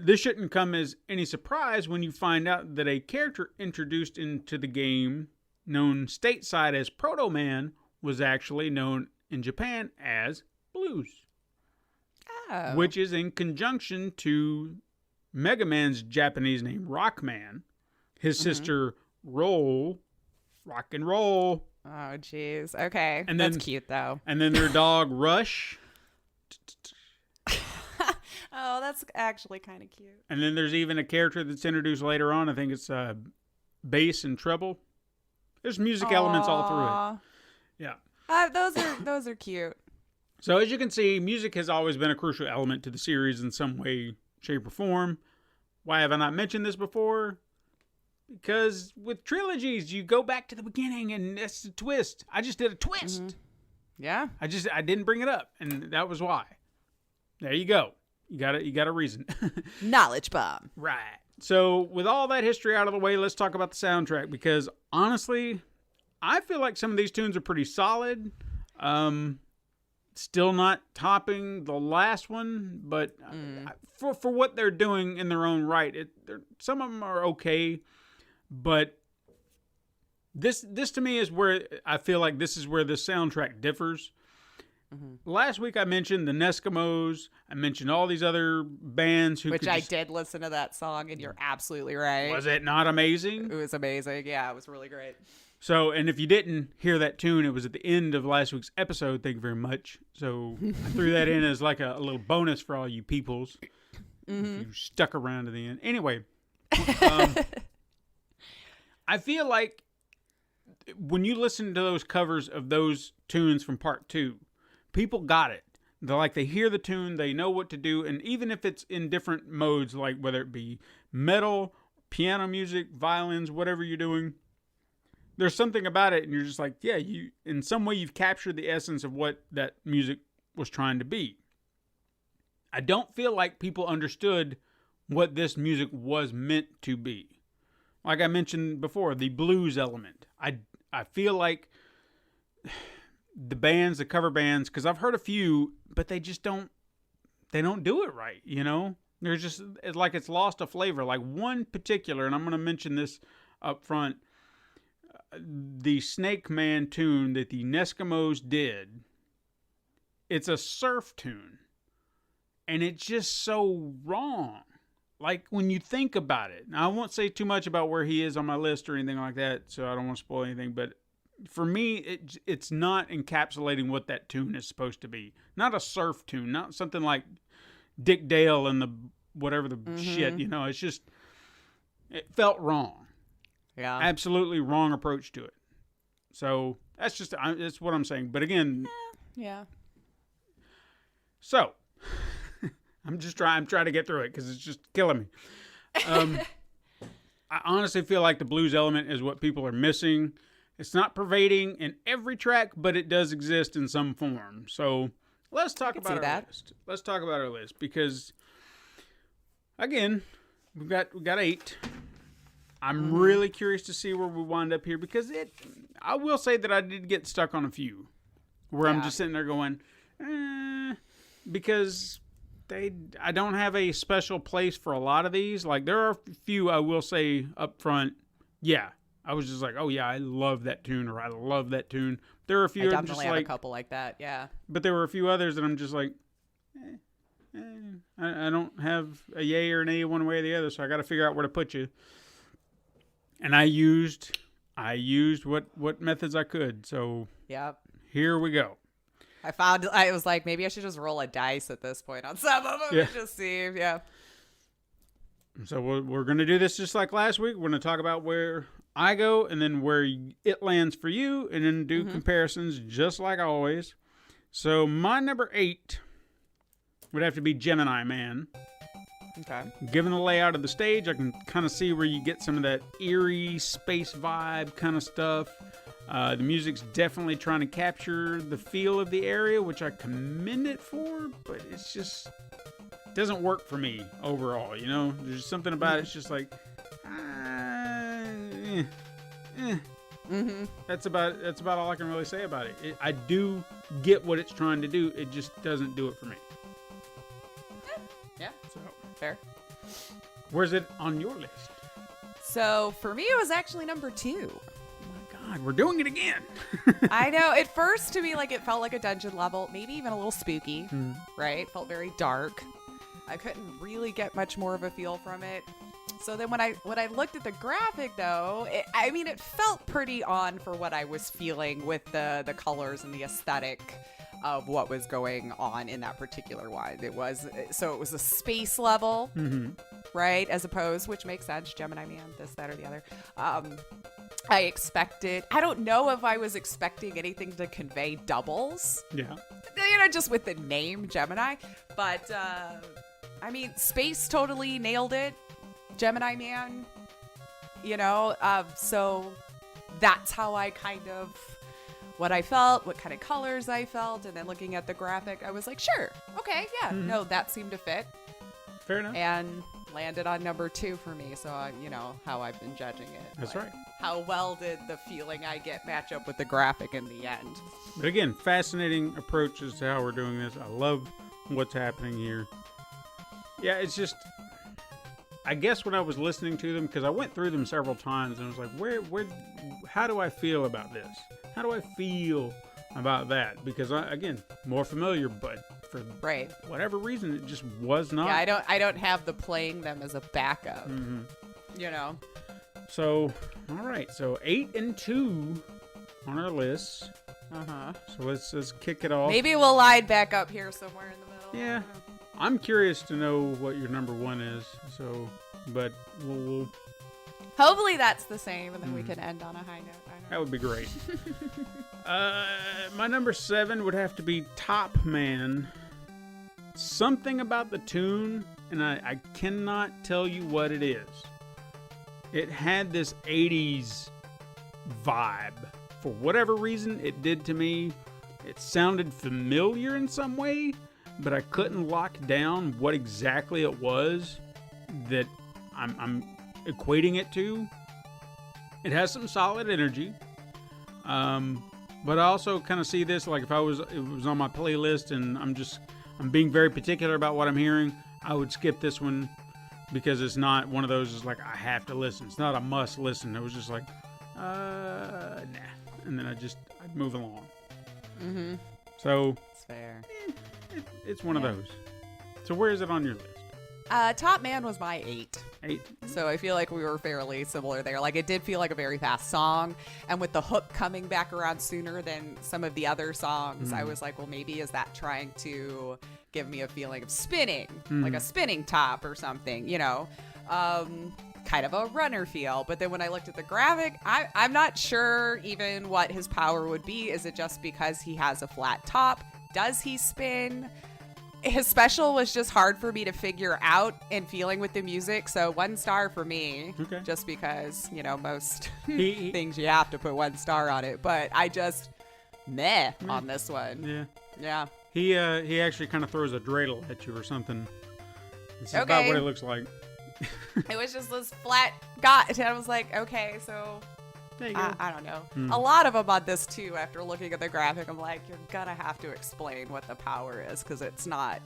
This shouldn't come as any surprise when you find out that a character introduced into the game, known stateside as Proto Man, was actually known in Japan as Blues,
Oh.
which is in conjunction to Mega Man's Japanese name Rockman, his sister Rock and Roll,
Oh, jeez. Okay.
And
That's
then-
cute, though.
and then their dog Rush.
Oh, that's actually kind of cute.
And then there's even a character that's introduced later on. I think it's bass and treble. There's music elements all through it.
Aw.
Yeah.
Those are cute.
So as you can see, music has always been a crucial element to the series in some way, shape, or form. Why have I not mentioned this before? Because with trilogies, you go back to the beginning and that's the twist. I just did a twist.
Yeah.
I didn't bring it up, and that was why. There you go. You got a reason.
Knowledge bomb.
Right. So with all that history out of the way, let's talk about the soundtrack, because honestly, I feel like some of these tunes are pretty solid. Still not topping the last one, but for what they're doing in their own right, some of them are okay. But this to me is where I feel like this is where the soundtrack differs. Last week I mentioned the Neskimos. I mentioned all these other bands
Which I did listen to that song, and you're absolutely right.
Was it not amazing?
It was amazing. Yeah, it was really great.
So, and if you didn't hear that tune, it was at the end of last week's episode. Thank you very much. So I threw that in as like a little bonus for all you peoples. If you stuck around to the end. Anyway, I feel like when you listen to those covers of those tunes from part 2, people got it. They hear the tune, they know what to do, and even if it's in different modes, like whether it be metal, piano music, violins, whatever you're doing, there's something about it, and you're just like, yeah, you in some way you've captured the essence of what that music was trying to be. I don't feel like people understood what this music was meant to be. Like I mentioned before, the blues element. I feel like the cover bands, because I've heard a few, but they just don't do it right, you know? They're just, it's like it's lost a flavor. Like one particular, and I'm going to mention this up front, the Snake Man tune that the Neskimos did, it's a surf tune, and it's just so wrong. Like when you think about it, now I won't say too much about where he is on my list or anything like that, so I don't want to spoil anything, but for me, it's not encapsulating what that tune is supposed to be. Not a surf tune, not something like Dick Dale and the whatever the shit, you know, it's just, it felt wrong.
Yeah.
Absolutely wrong approach to it. So that's what I'm saying. But again,
yeah.
So I'm trying to get through it because it's just killing me. I honestly feel like the blues element is what people are missing. It's not pervading in every track, but it does exist in some form. So let's talk about our list. Let's talk about our list because, again, we've got 8. I'm really curious to see where we wind up here because I will say that I did get stuck on a few where I'm just sitting there going, because I don't have a special place for a lot of these. Like there are a few I will say up front, yeah, I was just like, oh yeah, I love that tune or I love that tune. There are a few
I definitely have a couple like that, yeah.
But there were a few others that I'm just like, I don't have a yay or an A one way or the other, so I got to figure out where to put you. And I used what methods I could. So here we go.
I was like, maybe I should just roll a dice at this point on some of them and just see. Yeah.
So we're going to do this just like last week. We're going to talk about where I go and then where it lands for you and then do comparisons just like always. So my number 8 would have to be Gemini Man.
Okay.
Given the layout of the stage, I can kind of see where you get some of that eerie space vibe kind of stuff. The music's definitely trying to capture the feel of the area, which I commend it for, but it's just doesn't work for me overall, you know? There's something about it, it's just like, That's about all I can really say about it. I do get what it's trying to do, it just doesn't do it for me.
Yeah, so fair.
Where's it on your list?
So for me, it was actually number 2.
God, we're doing it again.
I know. At first, to me, like it felt like a dungeon level, maybe even a little spooky, right? Felt very dark. I couldn't really get much more of a feel from it. So then when I looked at the graphic, though, it felt pretty on for what I was feeling with the colors and the aesthetic of what was going on in that particular one. It was a space level, right? As opposed, which makes sense, Gemini Man, this, that, or the other. I don't know if I was expecting anything to convey doubles.
Yeah.
Just with the name Gemini. But, space totally nailed it. Gemini Man, so that's how I kind of what I felt, what kind of colors I felt, and then looking at the graphic, I was like, sure, okay, yeah, no, that seemed to fit.
Fair enough.
And landed on number 2 for me, so you know how I've been judging it.
That's right.
How well did the feeling I get match up with the graphic in the end?
But again, fascinating approach as to how we're doing this. I love what's happening here. Yeah, it's just, I guess when I was listening to them, because I went through them several times, and I was like, how do I feel about this? How do I feel about that? Because again, more familiar, but for whatever reason, it just was not.
Yeah, I don't have the playing them as a backup. You know.
So, all right. So 8 and 2 on our list. So let's kick it off.
Maybe we'll line back up here somewhere in the middle.
Yeah. I'm curious to know what your number 1 is. So, but we'll
hopefully that's the same, and then we can end on a high note.
That would be great. My number 7 would have to be Top Man. Something about the tune, and I cannot tell you what it is. It had this 80s vibe. For whatever reason, it did to me. It sounded familiar in some way, but I couldn't lock down what exactly it was that I'm equating it to. It has some solid energy, but I also kind of see this like if it was on my playlist and I'm being very particular about what I'm hearing, I would skip this one because it's not one of those that's like I have to listen. It's not a must listen. It was just like, nah, and then I'd move along. So
it's fair.
It's one of those. So where is it on your list?
Top Man was my 8.
8.
So I feel like we were fairly similar there. Like, it did feel like a very fast song, and with the hook coming back around sooner than some of the other songs, I was like, well, maybe is that trying to give me a feeling of spinning, like a spinning top or something, you know? Kind of a runner feel. But then when I looked at the graphic, I'm not sure even what his power would be. Is it just because he has a flat top? Does he spin? His special was just hard for me to figure out and feeling with the music. So 1 star for me, just because, you know, most things you have to put 1 star on it. But I just, meh on this one. Yeah.
He actually kind of throws a dreidel at you or something. This is about what it looks like.
It was just this flat guy. And I was like, okay, so
there you go.
I don't know. A lot of them on this too, after looking at the graphic, I'm like, you're gonna have to explain what the power is, because it's not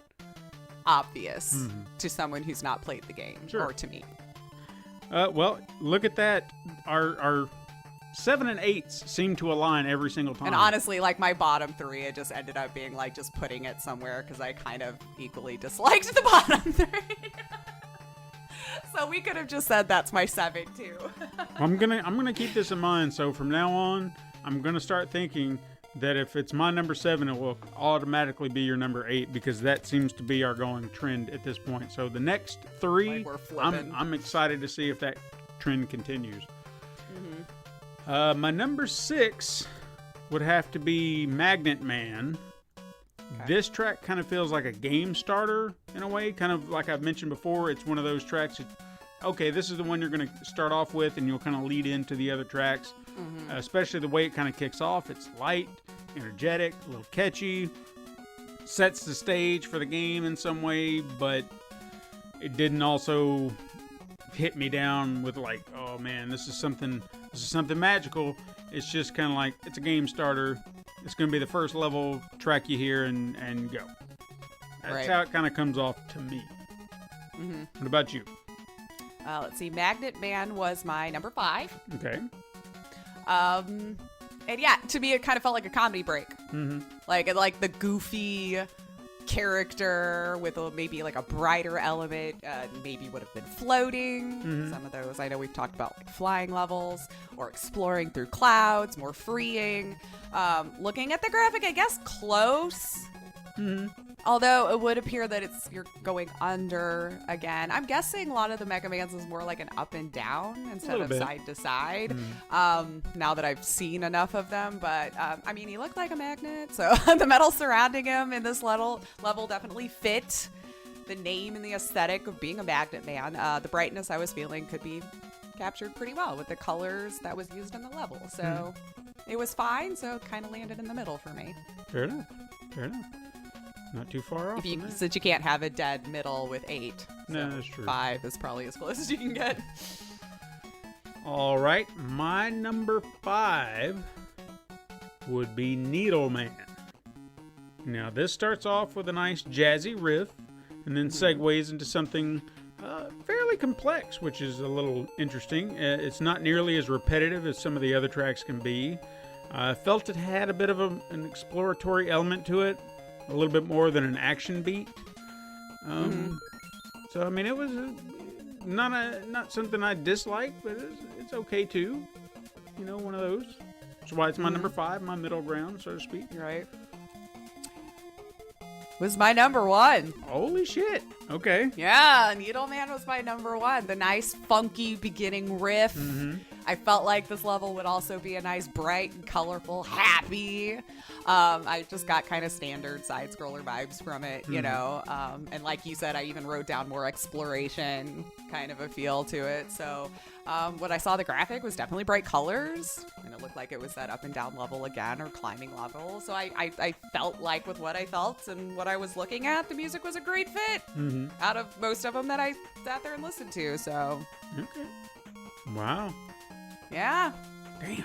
obvious to someone who's not played the game, or to me.
Well, look at that. Our 7 and 8s seem to align every single time.
And honestly, like my bottom 3, it just ended up being like just putting it somewhere because I kind of equally disliked the bottom 3. So we could have just said that's my 7 too.
I'm gonna keep this in mind. So from now on, I'm gonna start thinking that if it's my number 7, it will automatically be your number 8, because that seems to be our going trend at this point. So the next 3, I'm excited to see if that trend continues. My number 6 would have to be Magnet Man. This track kind of feels like a game starter in a way, kind of like I've mentioned before. It's one of those tracks that, okay, this is the one you're going to start off with, and you'll kind of lead into the other tracks, especially the way it kind of kicks off. It's light, energetic, a little catchy, sets the stage for the game in some way, but it didn't also hit me down with like, oh man, this is something magical. It's just kind of like, it's a game starter. It's going to be the first level track you hear and go. That's how it kind of comes off to me. What about you?
Let's see. Magnet Man was my number 5.
Okay.
And yeah, to me, it kind of felt like a comedy break. Like the goofy character with maybe like a brighter element, maybe would have been floating. Some of those, I know we've talked about like flying levels or exploring through clouds, more freeing. Looking at the graphic, I guess close. Although it would appear that you're going under again. I'm guessing a lot of the Mega Man's is more like an up and down instead of side to side. Now that I've seen enough of them, but I mean, he looked like a magnet, so the metal surrounding him in this level definitely fit the name and the aesthetic of being a magnet man. The brightness I was feeling could be captured pretty well with the colors that was used in the level. So it was fine. So it kind of landed in the middle for me.
Fair enough. Not too far off.
Since you can't have a dead middle with 8.
No, that's true.
5 is probably as close as you can get.
All right, my number 5 would be Needleman. Now, this starts off with a nice jazzy riff and then segues into something fairly complex, which is a little interesting. It's not nearly as repetitive as some of the other tracks can be. I felt it had a bit of an exploratory element to it, a little bit more than an action beat. So, I mean, it was not something I disliked, but it's okay too. You know, one of those. That's why it's my number 5, my middle ground, so to speak.
Right. Was my number 1.
Holy shit. Okay.
Yeah, Needleman was my number 1. The nice, funky beginning riff. I felt like this level would also be a nice, bright, and colorful, happy. I just got kind of standard side-scroller vibes from it, you know. And like you said, I even wrote down more exploration kind of a feel to it. So what I saw the graphic was definitely bright colors, and it looked like it was that up and down level again, or climbing level. So I felt like with what I felt and what I was looking at, the music was a great fit out of most of them that I sat there and listened to. So
Okay. Wow.
yeah.
Damn.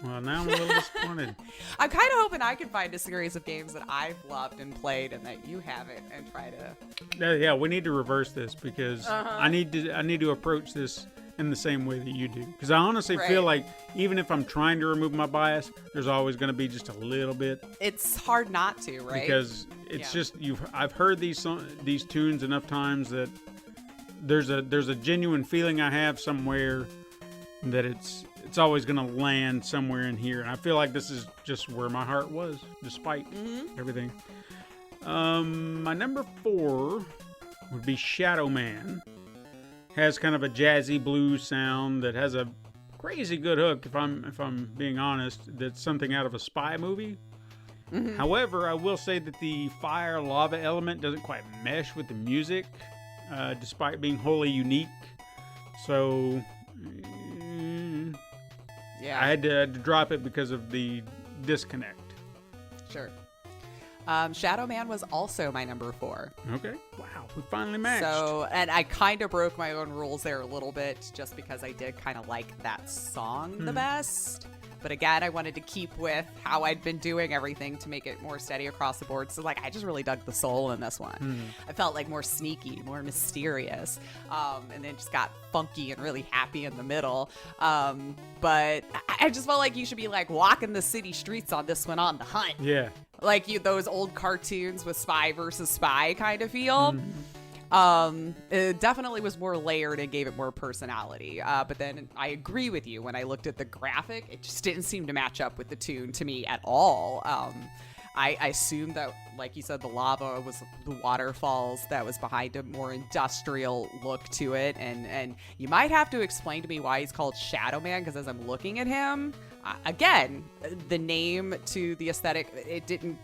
Well, now I'm a little disappointed.
I'm kind of hoping I can find a series of games that I've loved and played and that you haven't, and try to.
Yeah, we need to reverse this because I need to approach this in the same way that you do. Because I honestly feel like even if I'm trying to remove my bias, there's always going to be just a little bit.
It's hard not to, right?
Because it's just I've heard these tunes enough times that there's a genuine feeling I have somewhere that it's always going to land somewhere in here. And I feel like this is just where my heart was, despite everything. My number 4 would be Shadow Man. Has kind of a jazzy blues sound that has a crazy good hook, if I'm being honest. That's something out of a spy movie. However, I will say that the fire lava element doesn't quite mesh with the music, despite being wholly unique. So
Yeah.
I had to drop it because of the disconnect.
Sure. Shadow Man was also my number 4.
Okay. Wow. We finally matched.
So, and I kind of broke my own rules there a little bit, just because I did kind of like that song the best. But again, I wanted to keep with how I'd been doing everything to make it more steady across the board. So, like, I just really dug the soul in this one. I felt like more sneaky, more mysterious, and then just got funky and really happy in the middle. But I just felt like you should be, like, walking the city streets on this one, on the hunt.
Yeah.
Like those old cartoons with spy versus spy kind of feel. It definitely was more layered and gave it more personality. But then I agree with you. When I looked at the graphic, it just didn't seem to match up with the tune to me at all. I assumed that, like you said, the lava was the waterfalls that was behind a more industrial look to it. And you might have to explain to me why he's called Shadow Man, because as I'm looking at him, again, the name to the aesthetic, it didn't,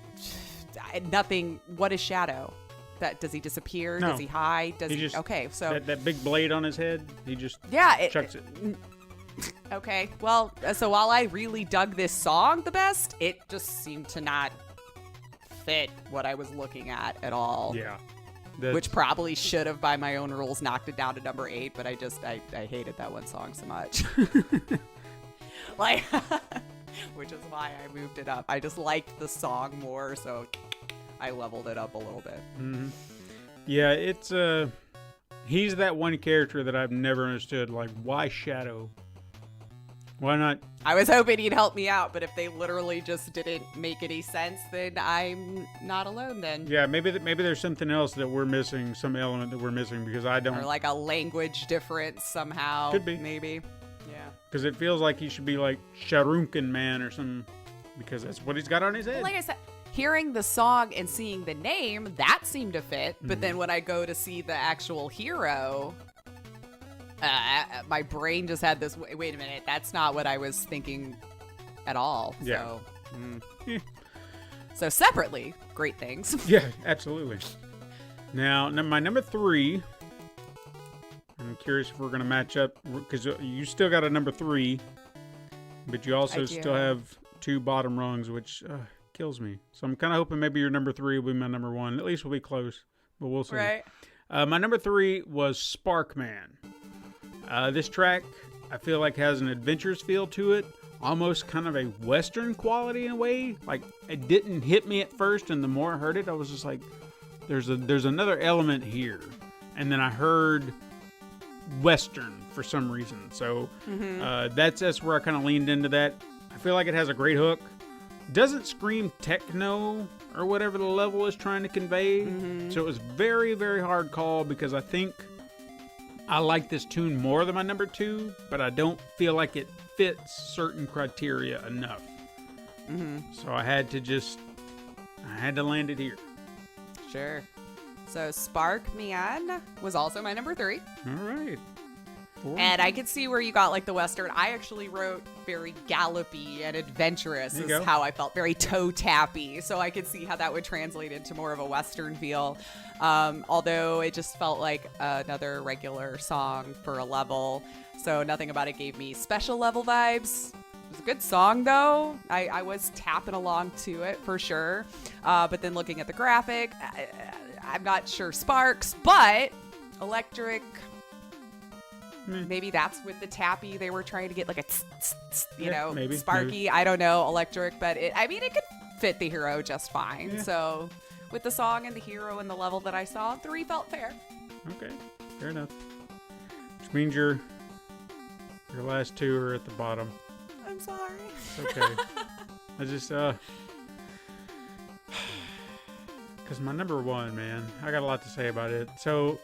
nothing. What is Shadow? That does he disappear?
No.
Does he hide? Does he
just,
okay, so
that big blade on his head, he just chucks it.
Okay, well, so while I really dug this song the best, it just seemed to not fit what I was looking at all.
Yeah.
Which probably should have, by my own rules, knocked it down to number 8, but I hated that one song so much. Like, which is why I moved it up. I just liked the song more, so I leveled it up a little bit.
Yeah, it's he's that one character that I've never understood. Like, why Shadow? Why not?
I was hoping he'd help me out, but if they literally just didn't make any sense, then I'm not alone then.
Yeah, maybe there's something else that we're missing, some element that we're missing, because I don't.
Or like a language difference somehow.
Could be.
Maybe. Yeah.
Because it feels like he should be like Sharunkin Man or something, because that's what he's got on his head.
Like I said, hearing the song and seeing the name, that seemed to fit. But then when I go to see the actual hero, my brain just had this, wait a minute, that's not what I was thinking at all.
Yeah.
So, so separately, great things.
Yeah, absolutely. Now, my number 3. I'm curious if we're going to match up, because you still got a number 3, but you also still have 2 bottom rungs, which kills me. So I'm kind of hoping maybe your number 3 will be my number 1. At least we'll be close, but we'll see.
Right.
My number 3 was Sparkman. This track, I feel like, has an adventurous feel to it, almost kind of a Western quality in a way. Like, it didn't hit me at first, and the more I heard it, I was just like, there's another element here. And then I heard Western for some reason. So that's where I kind of leaned into that. I feel like it has a great hook. Doesn't scream techno or whatever the level is trying to convey. So it was very, very hard call, because I think I like this tune more than my number 2, but I don't feel like it fits certain criteria enough. So I had to land it here.
Sure. So Spark Man was also my number 3.
All right. 4.
And I could see where you got like the Western. I actually wrote very gallopy and adventurous is how I felt, very toe tappy. So I could see how that would translate into more of a Western feel. Although it just felt like another regular song for a level. So nothing about it gave me special level vibes. It was a good song though. I was tapping along to it for sure. But then looking at the graphic, I'm not sure sparks, but electric. Maybe that's with the tappy. They were trying to get like a, maybe, sparky. Maybe. I don't know, electric, but it could fit the hero just fine. Yeah. So with the song and the hero and the level that I saw, 3 felt fair.
Okay, fair enough. Which means your last 2 are at the bottom.
I'm sorry.
It's okay. I just because my number 1, man, I got a lot to say about it. So,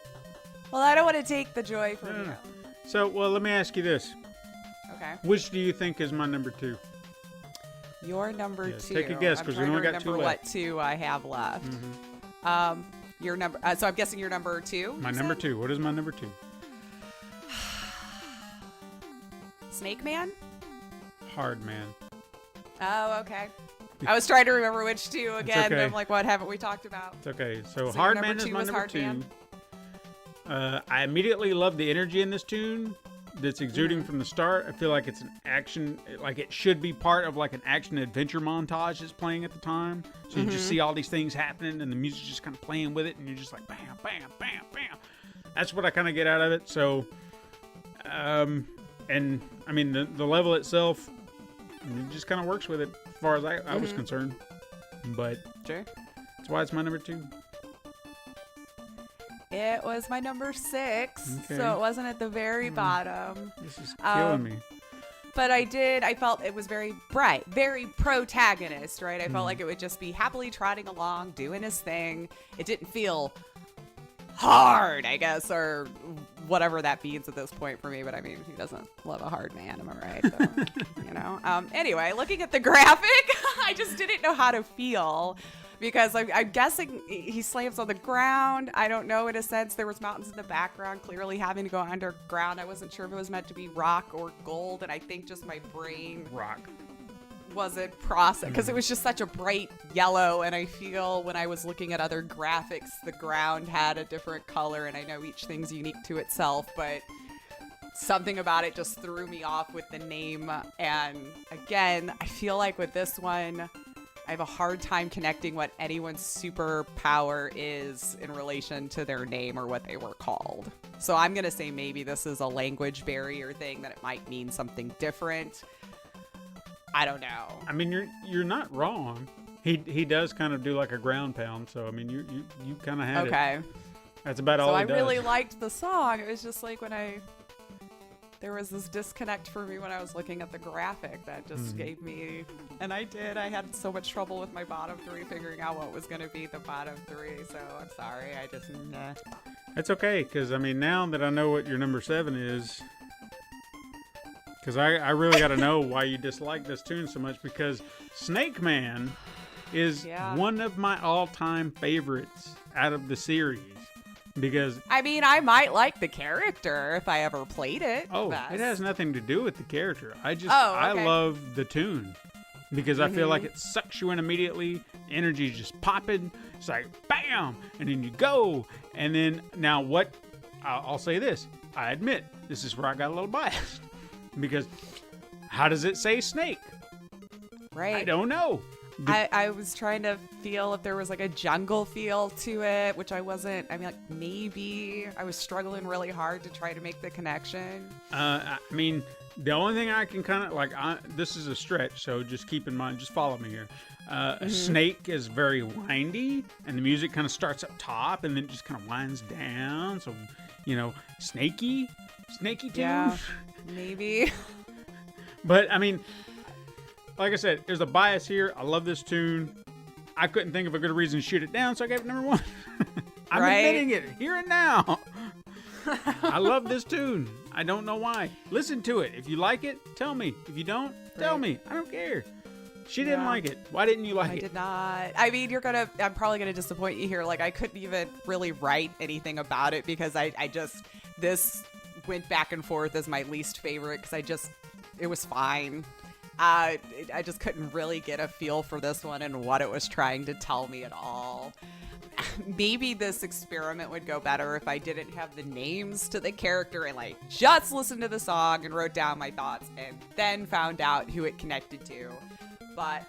well, I don't want to take the joy from you.
So, well, let me ask you this.
Okay.
Which do you think is my number 2?
Your number 2.
Take a guess, because we only got 2 left.
What 2 I have left. Your number. So I'm guessing your number 2.
My number 2. What is my number 2?
Snake Man.
Hard Man.
Oh, okay. I was trying to remember which 2 again.
Okay.
I'm like, what haven't we talked about?
It's okay. So Hard Man is my number 2. I immediately love the energy in this tune that's exuding from the start. I feel like it's an action, like it should be part of like an action adventure montage that's playing at the time. So you just see all these things happening, and the music's just kind of playing with it, and you're just like bam, bam, bam, bam. That's what I kind of get out of it. So, and I mean the level itself, it just kind of works with it as far as I was concerned. But
sure,
that's why it's my number 2.
It was my number 6, so it wasn't at the very bottom.
This is killing me.
But I felt it was very bright, very protagonist, right? I felt like it would just be happily trotting along, doing his thing. It didn't feel hard, I guess, or whatever that means at this point for me. But I mean, who doesn't love a hard man? Am I right? So, anyway, looking at the graphic, I just didn't know how to feel. Because I'm guessing he slams on the ground. I don't know, in a sense. There was mountains in the background, clearly having to go underground. I wasn't sure if it was meant to be rock or gold. And I think just my brain wasn't processed. Because it was just such a bright yellow. And I feel when I was looking at other graphics, the ground had a different color. And I know each thing's unique to itself. But something about it just threw me off with the name. And again, I feel like with this one, I have a hard time connecting what anyone's superpower is in relation to their name or what they were called. So I'm going to say maybe this is a language barrier thing, that it might mean something different. I don't know.
I mean, you're not wrong. He does kind of do like a ground pound. So, I mean, you kind of had it. That's about all he does.
So I really liked the song. It was just like there was this disconnect for me when I was looking at the graphic that just gave me, and I had so much trouble with my bottom 3 figuring out what was going to be the bottom 3, so I'm sorry,
It's okay, because I mean, now that I know what your number 7 is, because I really got to know why you dislike this tune so much, because Snake Man is one of my all-time favorites out of the series. Because
I mean, I might like the character if I ever played it.
Oh, it has nothing to do with the character. I love the tune. because I feel like it sucks you in immediately. Energy's just popping. It's like bam, and then you go. And then now what? I'll say this. I admit this is where I got a little biased because how does it say snake?
Right.
I don't know.
I was trying to feel if there was like a jungle feel to it, which I wasn't. I mean, like maybe I was struggling really hard to try to make the connection.
I mean, the only thing I can kind of like, this is a stretch, so just keep in mind, just follow me here. A snake is very windy, and the music kind of starts up top, and then it just kind of winds down. So, snaky tune.
Yeah, maybe.
But I mean, like I said, there's a bias here. I love this tune. I couldn't think of a good reason to shoot it down, so I gave it number 1. I'm admitting it here and now. I love this tune. I don't know why. Listen to it. If you like it, tell me. If you don't, tell me. I don't care. She didn't like it. Why didn't you like it?
I did not. I mean, I'm probably going to disappoint you here. Like, I couldn't even really write anything about it because this went back and forth as my least favorite because it was fine. I just couldn't really get a feel for this one and what it was trying to tell me at all. Maybe this experiment would go better if I didn't have the names to the character and like just listened to the song and wrote down my thoughts and then found out who it connected to. But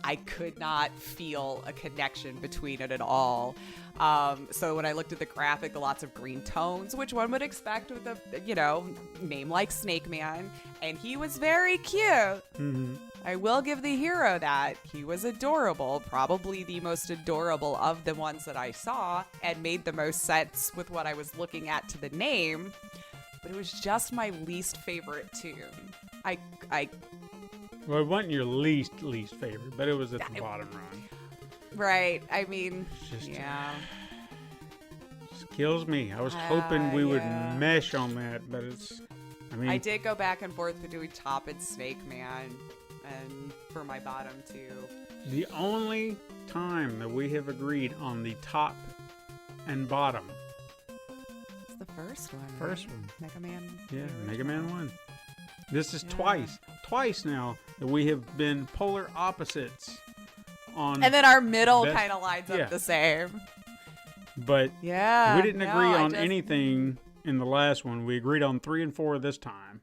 I could not feel a connection between it at all. So when I looked at the graphic, lots of green tones, which one would expect with a, name like Snake Man. And he was very cute.
Mm-hmm.
I will give the hero that. He was adorable, probably the most adorable of the ones that I saw, and made the most sense with what I was looking at to the name. But it was just my least favorite tune.
Well, it wasn't your least favorite, but it was at the bottom run.
Right. I mean,
Just kills me. I was hoping we would mesh on that, but I
did go back and forth between Top and Snake Man, and for my bottom two.
The only time that we have agreed on the top and bottom.
It's the first one.
First
right?
one.
Mega Man.
Yeah, Mega Man 1. This is twice now that we have been polar opposites on.
And then our middle kind of lines up the same.
But we didn't agree on anything in the last one. We agreed on 3 and 4 this time.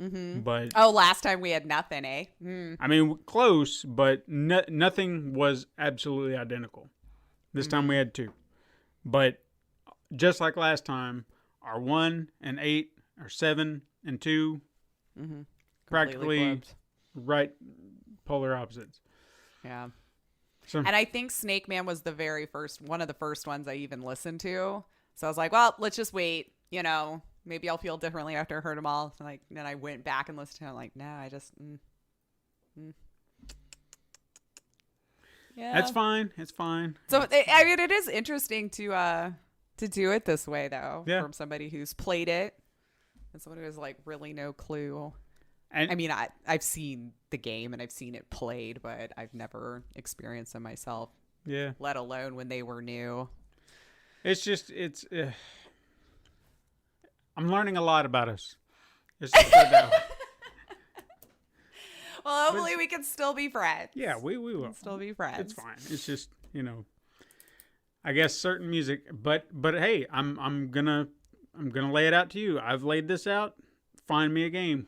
Mm-hmm.
But
last time we had nothing, eh? Mm.
I mean, close, but nothing was absolutely identical. This time we had 2. But just like last time, our 1 and 8, our 7 and 2, practically right polar opposites.
Yeah.
So,
and I think Snake Man was one of the first ones I even listened to. So I was like, well, let's just wait. Maybe I'll feel differently after I heard them all. And then I went back and listened to them. Like, no, I just. Yeah.
That's fine. It's fine.
So I mean, it is interesting to do it this way, though, from somebody who's played it and someone who has like really no clue. And I mean, I've seen the game and I've seen it played, but I've never experienced them myself.
Yeah.
Let alone when they were new.
It's just I'm learning a lot about us. It's just that way.
Well, hopefully we can still be friends.
Yeah, we will
still be friends.
It's fine. It's just I guess certain music, but hey, I'm gonna lay it out to you. I've laid this out. Find me a game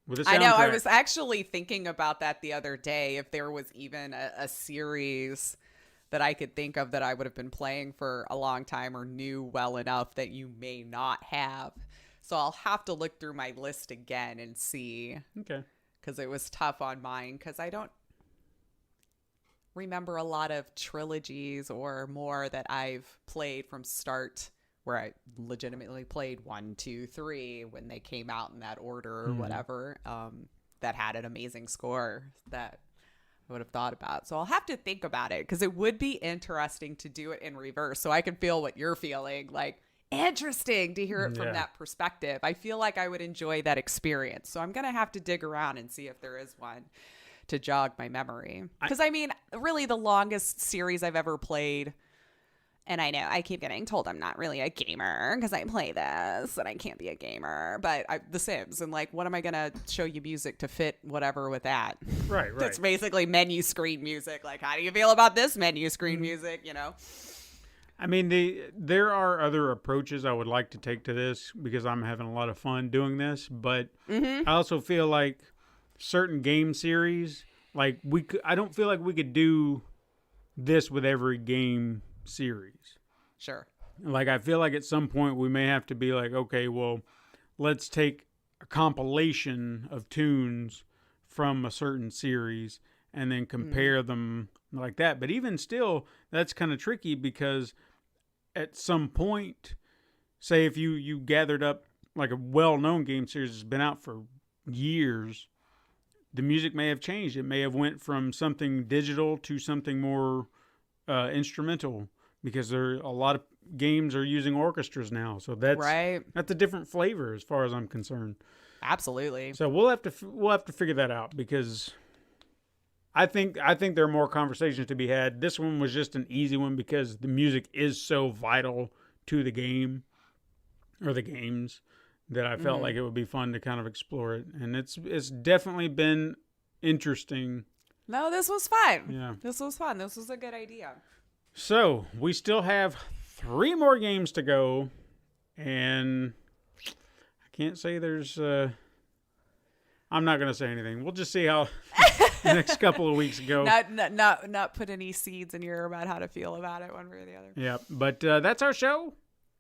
with a soundtrack.
I know. I was actually thinking about that the other day. If there was even a series that I could think of that I would have been playing for a long time or knew well enough that you may not have. So I'll have to look through my list again and see.
Okay.
Because it was tough on mine because I don't remember a lot of trilogies or more that I've played from start where I legitimately played 1, 2, 3 when they came out in that order or whatever, that had an amazing score that I would have thought about. So I'll have to think about it because it would be interesting to do it in reverse so I can feel what you're feeling. Like, interesting to hear it from that perspective. I feel like I would enjoy that experience. So I'm going to have to dig around and see if there is one to jog my memory. Because I mean, really the longest series I've ever played And I know I keep getting told I'm not really a gamer because I play this and I can't be a gamer. But The Sims, and like, what am I going to show you music to fit whatever with that?
Right.
It's basically menu screen music. Like, how do you feel about this menu screen music, you know?
I mean, there are other approaches I would like to take to this because I'm having a lot of fun doing this. But I also feel like certain game series, like I don't feel like we could do this with every game series.
Sure.
Like, I feel like at some point we may have to be like, okay, well, let's take a compilation of tunes from a certain series and then compare them like that. But even still, that's kind of tricky because at some point, say if you gathered up like a well-known game series that's been out for years, the music may have changed. It may have went from something digital to something more instrumental, because a lot of games are using orchestras now. So that's a different flavor as far as I'm concerned.
Absolutely.
So we'll have to figure that out, because I think there are more conversations to be had. This one was just an easy one because the music is so vital to the game or the games that I felt like it would be fun to kind of explore it. And it's definitely been interesting.
No, this was fun.
Yeah.
This was fun. This was a good idea.
So we still have 3 more games to go, and I can't say there's I'm not going to say anything. We'll just see how the next couple of weeks go.
Not put any seeds in your ear about how to feel about it one way or the other.
Yeah, but that's our show.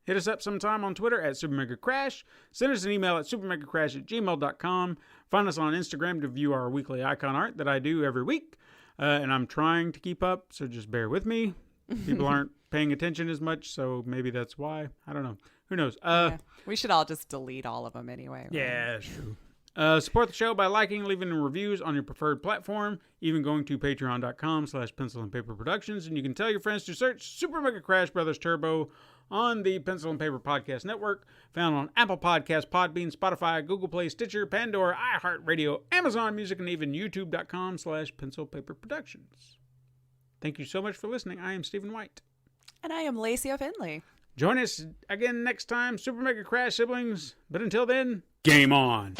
Hit us up sometime on Twitter at SuperMegaCrash. Send us an email at supermegacrash@gmail.com. Find us on Instagram to view our weekly icon art that I do every week. And I'm trying to keep up, so just bear with me. People aren't paying attention as much, so maybe that's why. I don't know. Who knows?
Yeah. We should all just delete all of them anyway. Right?
Yeah, that's true. Support the show by liking, leaving reviews on your preferred platform, even going to patreon.com/Pencil and Paper Productions. And you can tell your friends to search Super Mega Crash Brothers Turbo on the Pencil and Paper Podcast Network, found on Apple Podcasts, Podbean, Spotify, Google Play, Stitcher, Pandora, iHeartRadio, Amazon Music, and even youtube.com/Pencil Paper Productions. Thank you so much for listening. I am Stephen White.
And I am Lacey O'Finley.
Join us again next time, Super Mega Crash siblings. But until then, game on.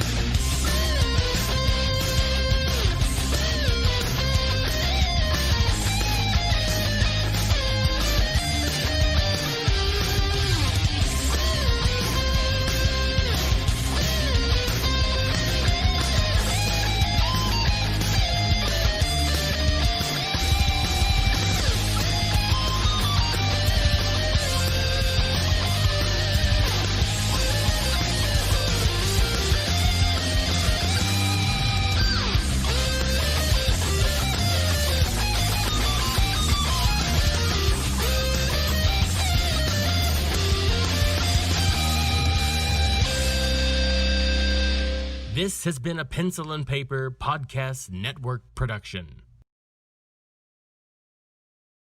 This has been a Pencil and Paper Podcast Network production.